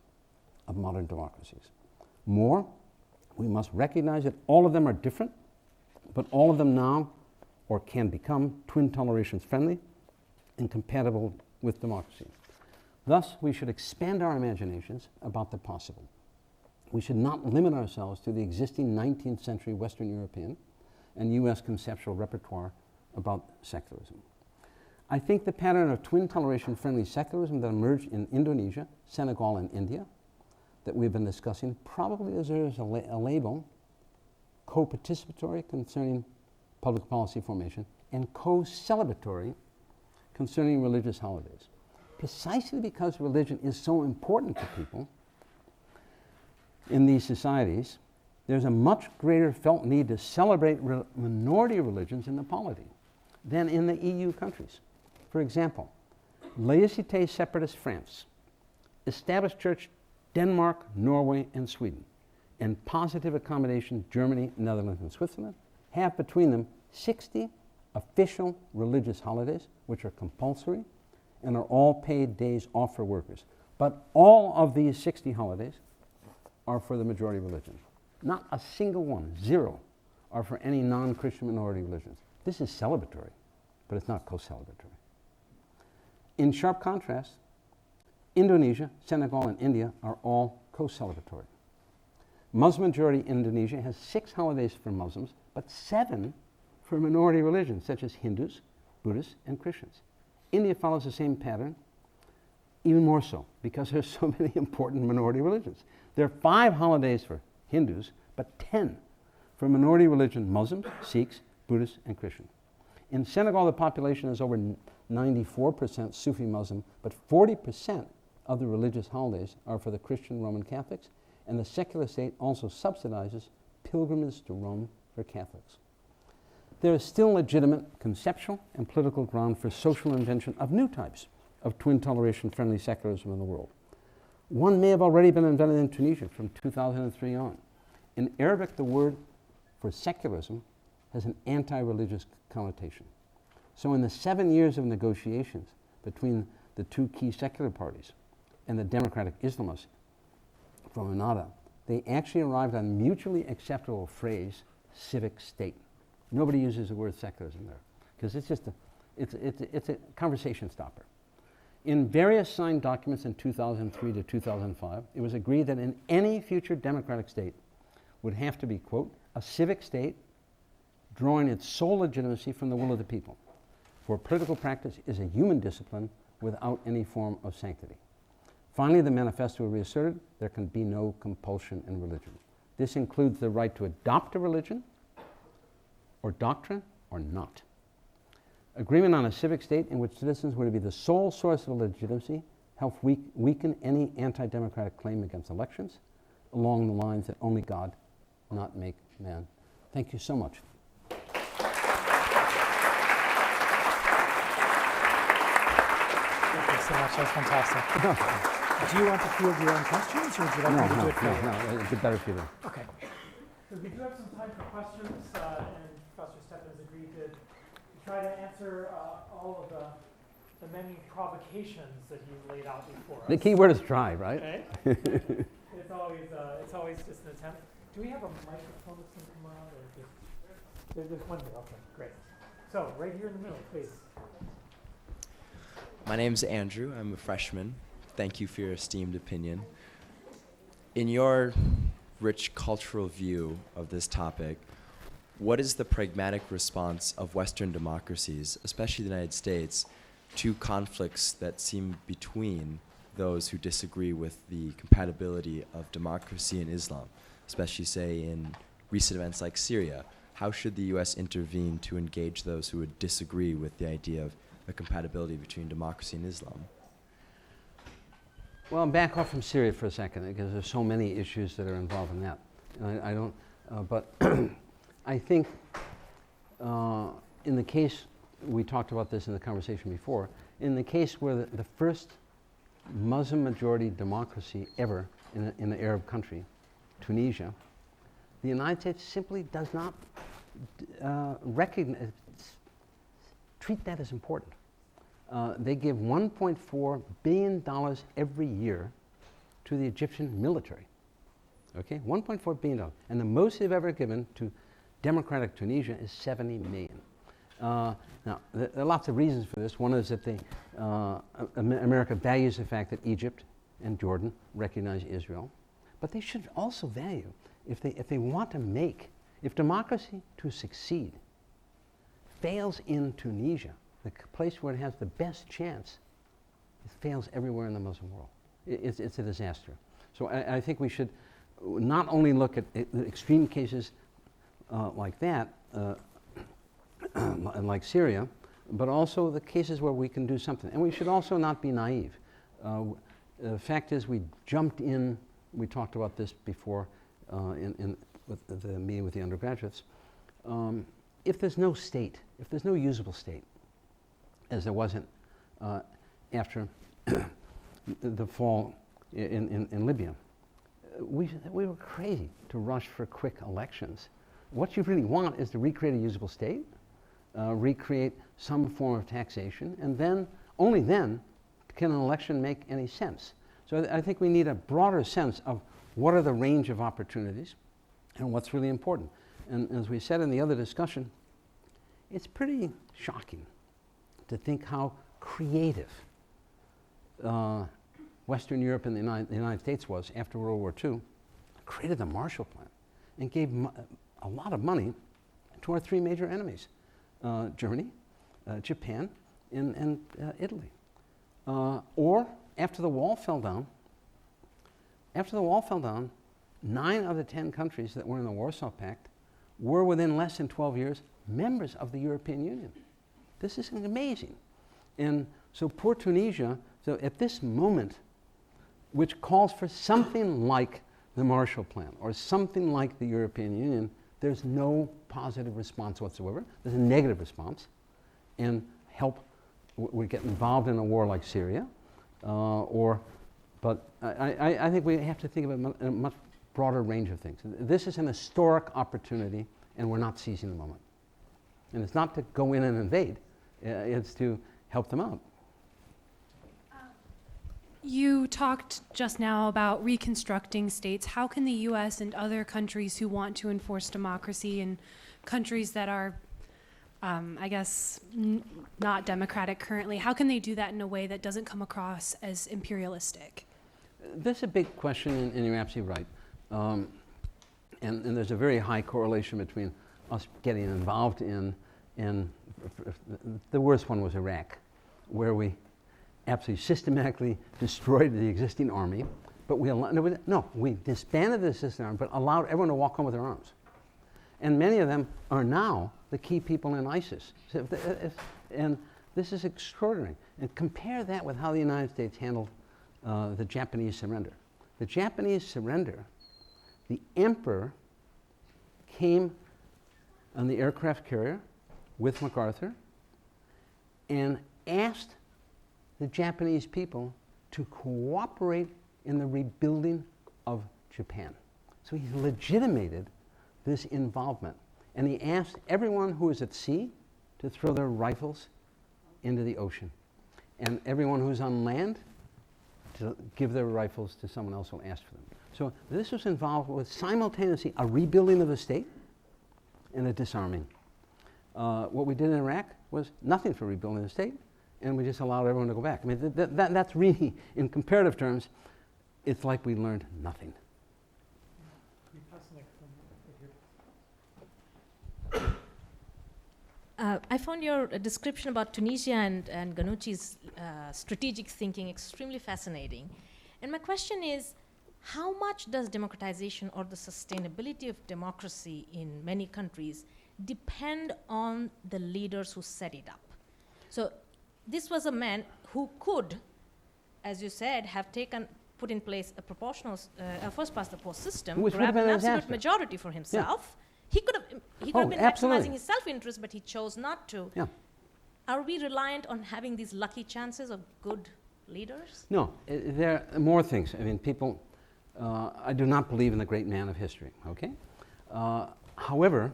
of modern democracies. More, we must recognize that all of them are different, but all of them now, or can become, twin tolerations friendly and compatible with democracy. Thus, we should expand our imaginations about the possible. We should not limit ourselves to the existing 19th century Western European and US conceptual repertoire about secularism. I think the pattern of twin toleration friendly secularism that emerged in Indonesia, Senegal, and India that we've been discussing probably deserves a label, co-participatory concerning public policy formation and co-celebratory concerning religious holidays. Precisely because religion is so important to people in these societies, there's a much greater felt need to celebrate minority religions in the polity than in the EU countries. For example, laïcité separatist France, established church Denmark, Norway, and Sweden, and positive accommodation Germany, Netherlands, and Switzerland have between them 60 official religious holidays, which are compulsory and are all paid days off for workers. But all of these 60 holidays are for the majority religion. Not a single one, zero, are for any non-Christian minority religions. This is celebratory, but it's not co-celebratory. In sharp contrast, Indonesia, Senegal, and India are all co-celebratory. Muslim majority Indonesia has 6 holidays for Muslims, but 7 for minority religions such as Hindus, Buddhists, and Christians. India follows the same pattern, even more so, because there's so many important minority religions. There are 5 holidays for Hindus, but 10 for minority religion Muslims, Sikhs, Buddhists, and Christians. In Senegal, the population is over 94% Sufi Muslim, but 40% of the religious holidays are for the Christian Roman Catholics, and the secular state also subsidizes pilgrimages to Rome for Catholics. There is still legitimate conceptual and political ground for social invention of new types of twin toleration-friendly secularism in the world. One may have already been invented in Tunisia from 2003 on. In Arabic, the word for secularism has an anti-religious connotation. So in the 7 years of negotiations between the 2 key secular parties and the democratic Islamists from Ennahda, they actually arrived on mutually acceptable phrase, civic state. Nobody uses the word secularism there, because it's just it's a conversation stopper. In various signed documents in 2003 to 2005, it was agreed that in any future democratic state would have to be, quote, a civic state drawing its sole legitimacy from the will of the people. For political practice is a human discipline without any form of sanctity. Finally, the manifesto reasserted there can be no compulsion in religion. This includes the right to adopt a religion or doctrine or not. Agreement on a civic state in which citizens were to be the sole source of legitimacy helped weaken any anti-democratic claim against elections along the lines that only God, not make man. Thank you so much. Thank you so much. That's fantastic. Do you want to field your own questions, or would you like me to do it for you? No, it'd be better for you. Okay. So we do have some time for questions, and Professor Steffen has agreed to try to answer all of the many provocations that you laid out before us. The key word is try, right? Okay. It's always just an attempt. Do we have a microphone that's going to come around, or just there's one here? Okay, great. So right here in the middle, please. My name's Andrew. I'm a freshman. Thank you for your esteemed opinion. In your rich cultural view of this topic, what is the pragmatic response of Western democracies, especially the United States, to conflicts that seem between those who disagree with the compatibility of democracy and Islam, especially, say, in recent events like Syria? How should the U.S. intervene to engage those who would disagree with the idea of a compatibility between democracy and Islam? Well, back off from Syria for a second, because there's so many issues that are involved in that. And I don't, but I think in the case, we talked about this in the conversation before, in the case where the first Muslim majority democracy ever in an Arab country, Tunisia, the United States simply does not recognize, treat that as important. They give $1.4 billion every year to the Egyptian military. Okay, $1.4 billion. And the most they've ever given to democratic Tunisia is $70 million. Now, there are lots of reasons for this. One is that America values the fact that Egypt and Jordan recognize Israel. But they should also value, if they want to make, if democracy to succeed fails in Tunisia, the place where it has the best chance, it fails everywhere in the Muslim world. It's a disaster. So I think we should not only look at extreme cases like that, like Syria, but also the cases where we can do something. And we should also not be naive. The fact is, we jumped in, we talked about this before with the meeting with the undergraduates. If there's no state, if there's no usable state, as there wasn't after the fall in Libya, we were crazy to rush for quick elections. What you really want is to recreate a usable state, recreate some form of taxation, and then, only then, can an election make any sense. So I think we need a broader sense of what are the range of opportunities and what's really important. And as we said in the other discussion, it's pretty shocking to think how creative Western Europe and the United States was after World War II, created the Marshall Plan and gave a lot of money to our three major enemies, Germany, Japan, and Italy. Or after the wall fell down, 9 of the 10 countries that were in the Warsaw Pact were within less than 12 years members of the European Union. This is amazing. And so poor Tunisia, so at this moment, which calls for something like the Marshall Plan or something like the European Union, there's no positive response whatsoever. There's a negative response. And we get involved in a war like Syria, but I think we have to think of a much broader range of things. This is an historic opportunity, and we're not seizing the moment. And it's not to go in and invade, it's to help them out. You talked just now about reconstructing states. How can the U.S. and other countries who want to enforce democracy in countries that are, I guess, not democratic currently, how can they do that in a way that doesn't come across as imperialistic? That's a big question, and you're absolutely right. And there's a very high correlation between us getting involved in the worst one was Iraq, where we absolutely systematically destroyed the existing army, but we disbanded the existing army, but allowed everyone to walk home with their arms. And many of them are now the key people in ISIS. And this is extraordinary. And compare that with how the United States handled the Japanese surrender. The Japanese surrender, the emperor came on the aircraft carrier with MacArthur and asked the Japanese people to cooperate in the rebuilding of Japan. So he legitimated this involvement. And he asked everyone who was at sea to throw their rifles into the ocean. And everyone who's on land to give their rifles to someone else who asked for them. So this was involved with simultaneously a rebuilding of the state and a disarming. What we did in Iraq was nothing for rebuilding the state, and we just allowed everyone to go back. I mean, that's really, in comparative terms, it's like we learned nothing. I found your description about Tunisia and Ghannouchi's strategic thinking extremely fascinating. And my question is, how much does democratization or the sustainability of democracy in many countries depend on the leaders who set it up? So this was a man who could, as you said, have put in place a proportional, first past the post system, Which would have grabbed been an a absolute disaster. majority for himself. He could Oh, have been absolutely. maximizing his self-interest, but he chose not to. Yeah. Are we reliant on having these lucky chances of good leaders? No, there are more things. I mean, people, I do not believe in the great man of history, okay? However,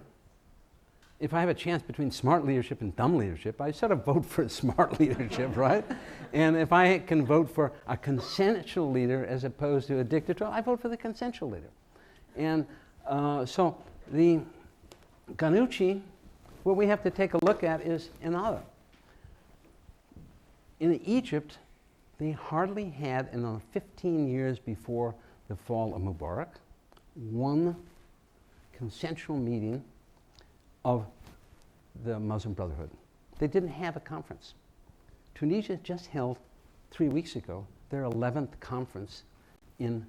if I have a chance between smart leadership and dumb leadership, I sort of vote for smart leadership, right? And if I can vote for a consensual leader as opposed to a dictator, I vote for the consensual leader. And so the Ghannouchi, what we have to take a look at is another. In Egypt, they hardly had, in the 15 years before the fall of Mubarak, one consensual meeting of the Muslim Brotherhood. They didn't have a conference. Tunisia just held 3 weeks ago their 11th conference in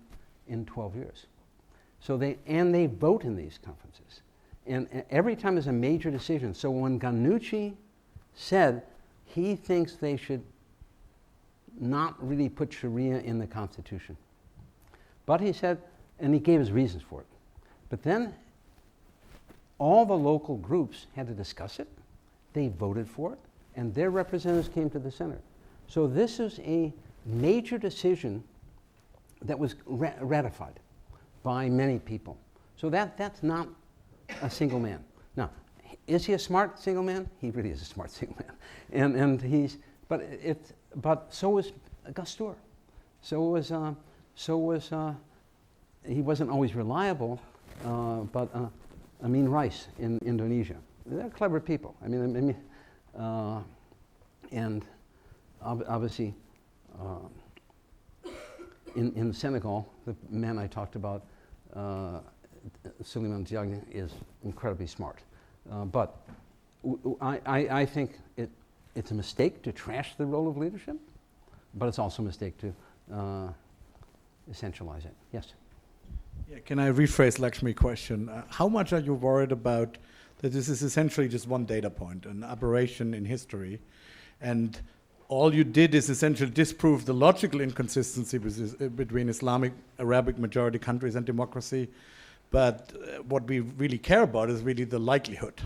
12 years. So they vote in these conferences. And every time there's a major decision. So when Ghannouchi said he thinks they should not really put Sharia in the Constitution, but he said, and he gave his reasons for it. But then all the local groups had to discuss it. They voted for it, and their representatives came to the center. So this is a major decision that was ratified by many people. So that's not a single man. Now, is he a smart single man? He really is a smart single man, and he's. But so was Gastur. So was he wasn't always reliable, but Amin Rais in Indonesia. They're clever people. I mean, and obviously in Senegal, the man I talked about, Souleymane Diagne, is incredibly smart. But I think it's a mistake to trash the role of leadership, but it's also a mistake to essentialize it. Yes? Yeah, can I rephrase Lakshmi's question? How much are you worried about that this is essentially just one data point, an aberration in history, and all you did is essentially disprove the logical inconsistency between Islamic, Arabic majority countries and democracy, but what we really care about is really the likelihood,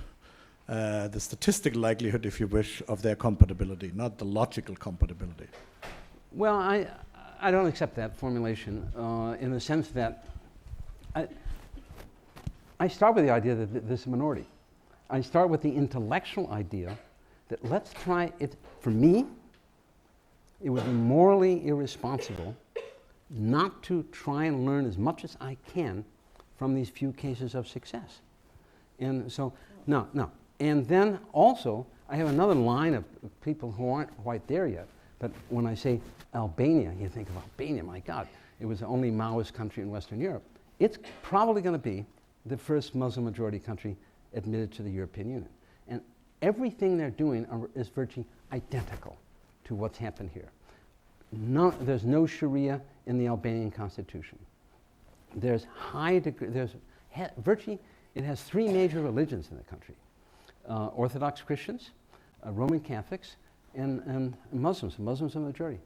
the statistical likelihood, if you wish, of their compatibility, not the logical compatibility. Well, I don't accept that formulation in the sense that I start with the idea that this is a minority. I start with the intellectual idea that let's try it. For me, it would be morally irresponsible not to try and learn as much as I can from these few cases of success. And so, no. And then also, I have another line of people who aren't quite there yet. But when I say Albania, you think of Albania, my God, it was the only Maoist country in Western Europe. It's probably going to be the first Muslim majority country admitted to the European Union. And everything they're doing is virtually identical to what's happened here. There's no Sharia in the Albanian constitution. There's virtually, it has 3 major religions in the country. Orthodox Christians, Roman Catholics, and Muslims. Muslims are the majority.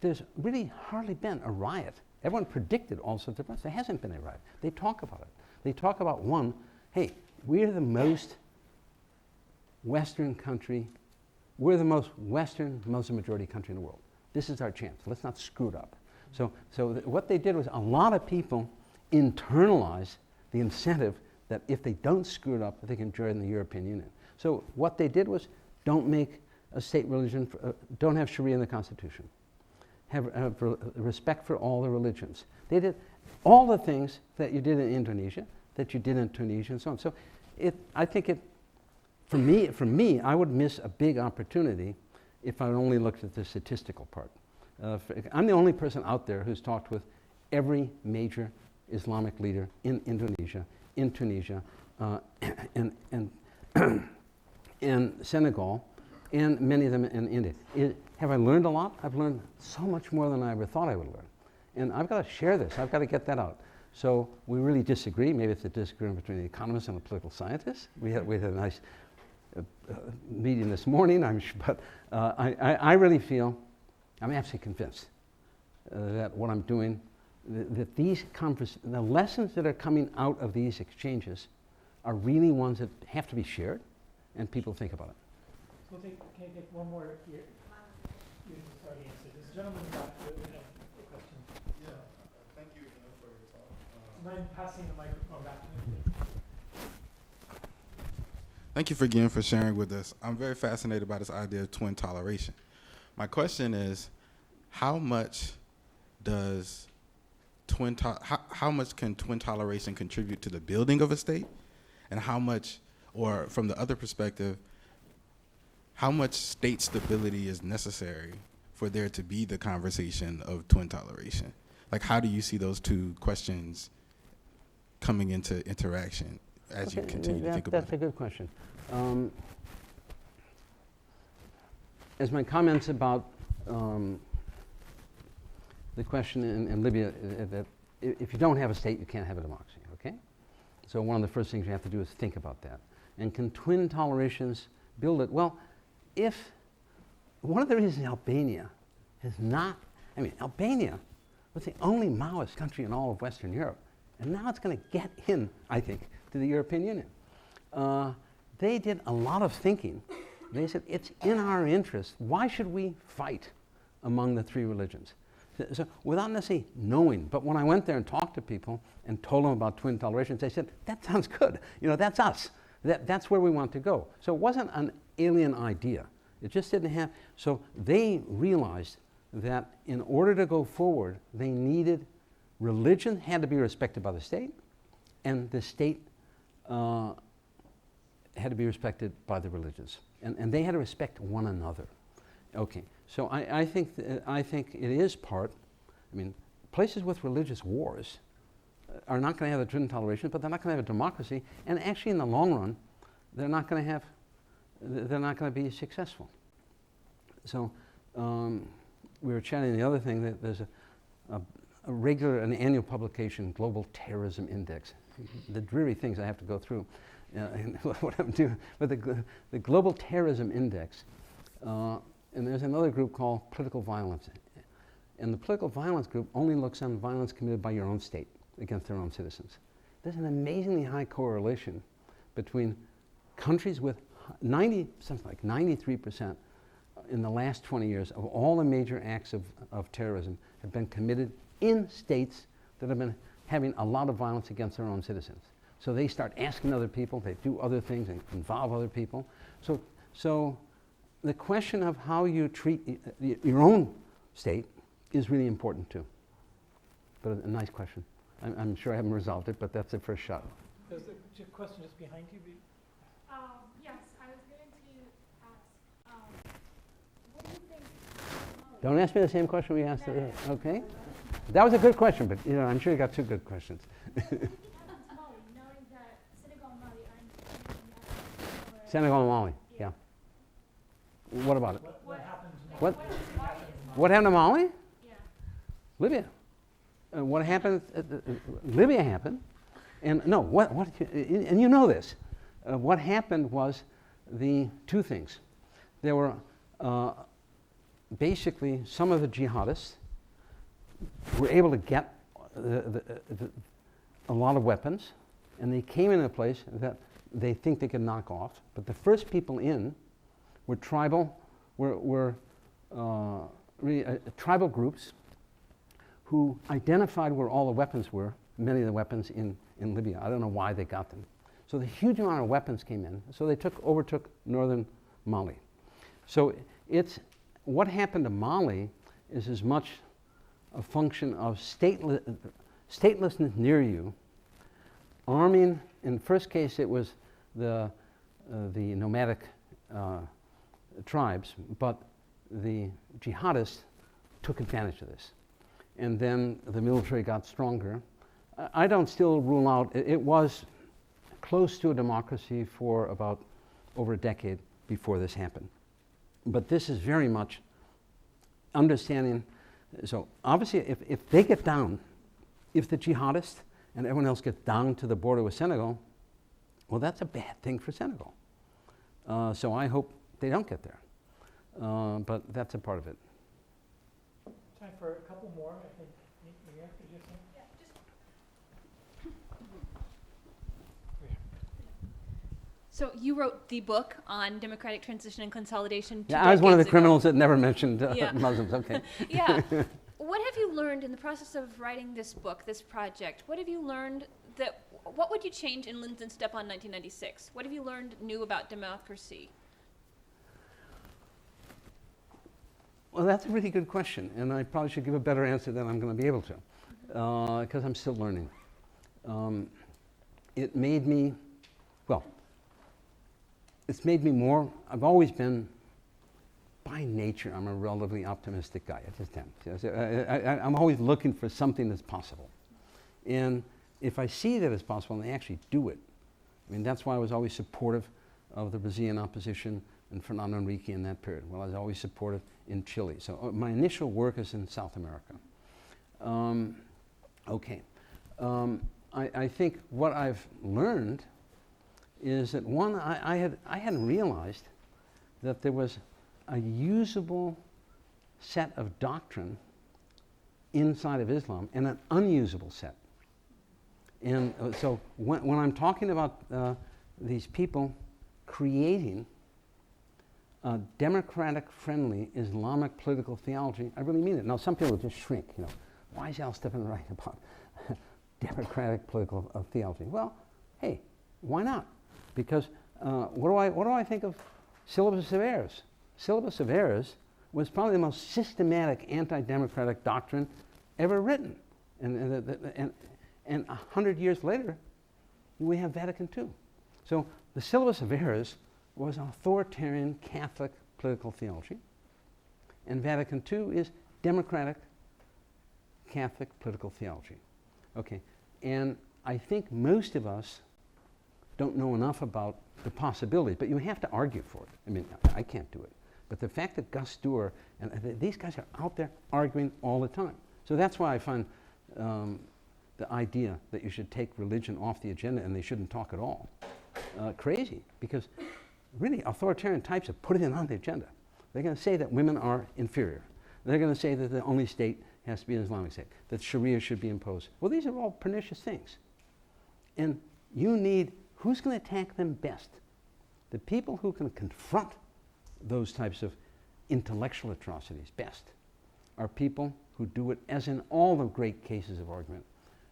There's really hardly been a riot. Everyone predicted all sorts of rights. There hasn't been a riot. They talk about it. They talk about one, hey, we're the most Western country, we're the most Western Muslim majority country in the world. This is our chance. Let's not screw it up. So what they did was a lot of people internalize the incentive that if they don't screw it up, they can join the European Union. So what they did was don't make a state religion, don't have Sharia in the Constitution. Have respect for all the religions. They did all the things that you did in Indonesia, that you did in Tunisia, and so on. So I think for me, I would miss a big opportunity if I only looked at the statistical part. I'm the only person out there who's talked with every major Islamic leader in Indonesia, in Tunisia, and Senegal, and many of them in India. Have I learned a lot? I've learned so much more than I ever thought I would learn. And I've got to share this. I've got to get that out. So we really disagree. Maybe it's a disagreement between the economists and the political scientists. We had a nice meeting this morning, I'm sure, but I really feel, I'm absolutely convinced that what I'm doing, that these the lessons that are coming out of these exchanges are really ones that have to be shared and people think about it. We'll take, can I take one more here? You can start the answer. This gentleman got a question. Yeah, thank you for your talk. Mind passing the microphone back to me? Thank you again for sharing with us. I'm very fascinated by this idea of twin toleration. My question is, how much does how much can twin toleration contribute to the building of a state, and how much, or from the other perspective, how much state stability is necessary for there to be the conversation of twin toleration? Like, how do you see those two questions coming into interaction as you continue to think about That's a it? good question. As my comments about the question in Libya, that if you don't have a state, you can't have a democracy, okay? So one of the first things you have to do is think about that. And can twin tolerations build it? Well, if one of the reasons Albania has not, Albania was the only Maoist country in all of Western Europe, and now it's going to get in, I think, to the European Union. They did a lot of thinking. They said, it's in our interest. Why should we fight among the three religions? So without necessarily knowing, but when I went there and talked to people and told them about twin tolerations, they said, that sounds good. That's us. That's where we want to go. So it wasn't an alien idea. It just didn't have, so they realized that in order to go forward, they needed, religion had to be respected by the state, and the state had to be respected by the religions. And they had to respect one another. Okay, so I think it is part, places with religious wars are not going to have the twin toleration, but they're not going to have a democracy, and actually in the long run, they're not going to be successful. So we were chatting the other thing, that there's an annual publication, Global Terrorism Index. The dreary things I have to go through and what I'm doing, but the Global Terrorism Index, and there's another group called Political Violence. And the Political Violence group only looks on violence committed by your own state against their own citizens. There's an amazingly high correlation between countries with something like 93% in the last 20 years of all the major acts of terrorism have been committed in states that have been having a lot of violence against their own citizens. So they start asking other people, they do other things and involve other people. So the question of how you treat your own state is really important too. But a nice question. I'm sure I haven't resolved it, but that's the first shot. There's a question just behind you. Yes, I was going to ask, what do you think? Don't ask me the same question we asked. Okay? That was a good question, but I'm sure you got two good questions. Mali, knowing that Senegal and Mali are Senegal and Mali, yeah. What about it? What happened to What? What happened to Mali? What happened to Mali? Yeah. Libya. What happened? Libya happened, and no. And you know this. What happened was the two things. There were basically some of the jihadists were able to get a lot of weapons, and they came in a place that they think they could knock off. But the first people in were tribal groups who identified where all the weapons were, many of the weapons in Libya. I don't know why they got them. So the huge amount of weapons came in. So they overtook northern Mali. So what happened to Mali is as much a function of statelessness near you, arming. In the first case, it was the nomadic tribes, but the jihadists took advantage of this. And then the military got stronger. I don't still rule out, it was close to a democracy for about over a decade before this happened. But this is very much understanding. So obviously if they get down, if the jihadists and everyone else gets down to the border with Senegal, well, that's a bad thing for Senegal. So I hope they don't get there. But that's a part of it. Time for a couple more, I think. Miriam, did you have something? So you wrote the book on democratic transition and consolidation. Yeah, I was one of the decades ago. criminals that never mentioned Yeah. Muslims. Okay. Yeah. What have you learned in the process of writing this book, this project? What have you learned that, what would you change in Lyndon Step on 1996? What have you learned new about democracy? Well, that's a really good question, and I probably should give a better answer than I'm going to be able to, because I'm still learning. It made me, well, it's made me more, I've always been, by nature, I'm a relatively optimistic guy. I just am. So I'm always looking for something that's possible. And if I see that it's possible and they actually do it, I mean, that's why I was always supportive of the Brazilian opposition and Fernando Henrique in that period. Well, I was always supportive in Chile. So my initial work is in South America. I think what I've learned is that one, I hadn't realized that there was a usable set of doctrine inside of Islam and an unusable set. And so when I'm talking about these people creating a democratic-friendly Islamic political theology, I really mean it. Now, some people just shrink, you know. Why is Al Steffen writing about democratic political theology? Well, hey, why not? Because what do I think of Syllabus of Errors? Syllabus of Errors was probably the most systematic anti-democratic doctrine ever written. And 100 years later, we have Vatican II. So the Syllabus of Errors was authoritarian Catholic political theology, and Vatican II is democratic Catholic political theology. Okay, and I think most of us don't know enough about the possibilities, but you have to argue for it. I mean, I can't do it. But the fact that Gus Steuer and these guys are out there arguing all the time. So that's why I find the idea that you should take religion off the agenda and they shouldn't talk at all crazy, because really authoritarian types have put it on the agenda. They're going to say that women are inferior. They're going to say that the only state has to be an Islamic state, that Sharia should be imposed. Well, these are all pernicious things. And you need, who's going to attack them best? The people who can confront those types of intellectual atrocities best are people who do it, as in all the great cases of argument,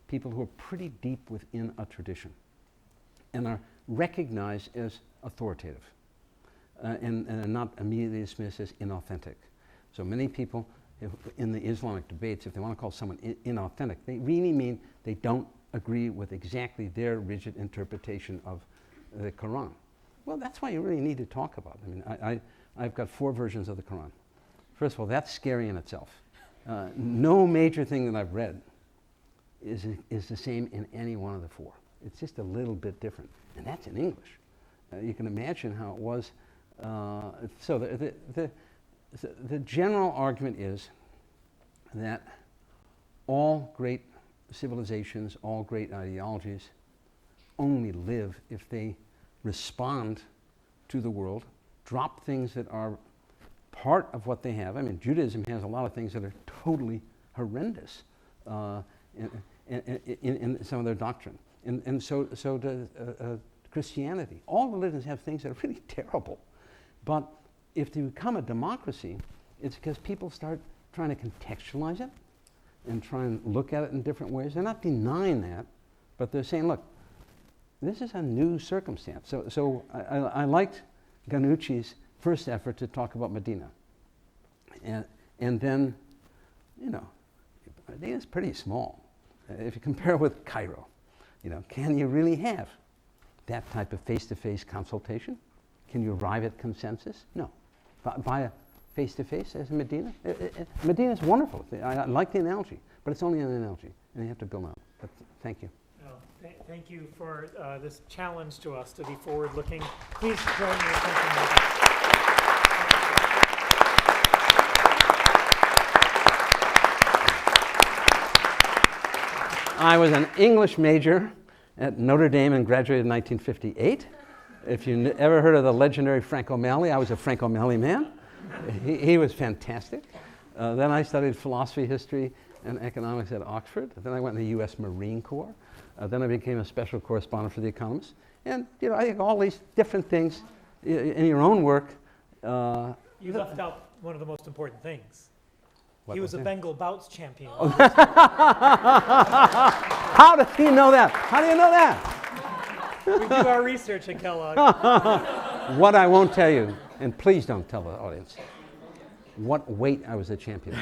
people who are pretty deep within a tradition and are recognized as authoritative and not immediately dismissed as inauthentic. So many people in the Islamic debates, if they want to call someone inauthentic, they really mean they don't agree with exactly their rigid interpretation of the Quran. Well, that's why you really need to talk about it. I mean, I've got 4 versions of the Quran. First of all, that's scary in itself. No major thing that I've read is the same in any one of the 4. It's just a little bit different, and that's in English. You can imagine how it was. So the general argument is that all great civilizations, all great ideologies only live if they respond to the world, drop things that are part of what they have. I mean, Judaism has a lot of things that are totally horrendous in some of their doctrine. And so does Christianity. All religions have things that are really terrible. But if they become a democracy, it's because people start trying to contextualize it and try and look at it in different ways. They're not denying that, but they're saying, look, this is a new circumstance. So I liked Ghannouchi's first effort to talk about Medina. And then, you know, Medina's pretty small. If you compare with Cairo, you know, can you really have that type of face-to-face consultation? Can you arrive at consensus? No. By a face-to-face as in Medina? Medina's wonderful. I like the analogy, but it's only an analogy, and you have to build on it. But thank you. Thank you for this challenge to us to be forward-looking. Please join me in thanking Michael. I was an English major at Notre Dame and graduated in 1958. If you ever heard of the legendary Frank O'Malley, I was a Frank O'Malley man. He was fantastic. Then I studied philosophy, history, and economics at Oxford. Then I went in the U.S. Marine Corps. Then I became a special correspondent for The Economist. And I think all these different things in your own work. You left out one of the most important things. What He was a it? Bengal bouts champion. How does he know that? How do you know that? We do our research at Kellogg. What I won't tell you, and please don't tell the audience, what weight I was a champion.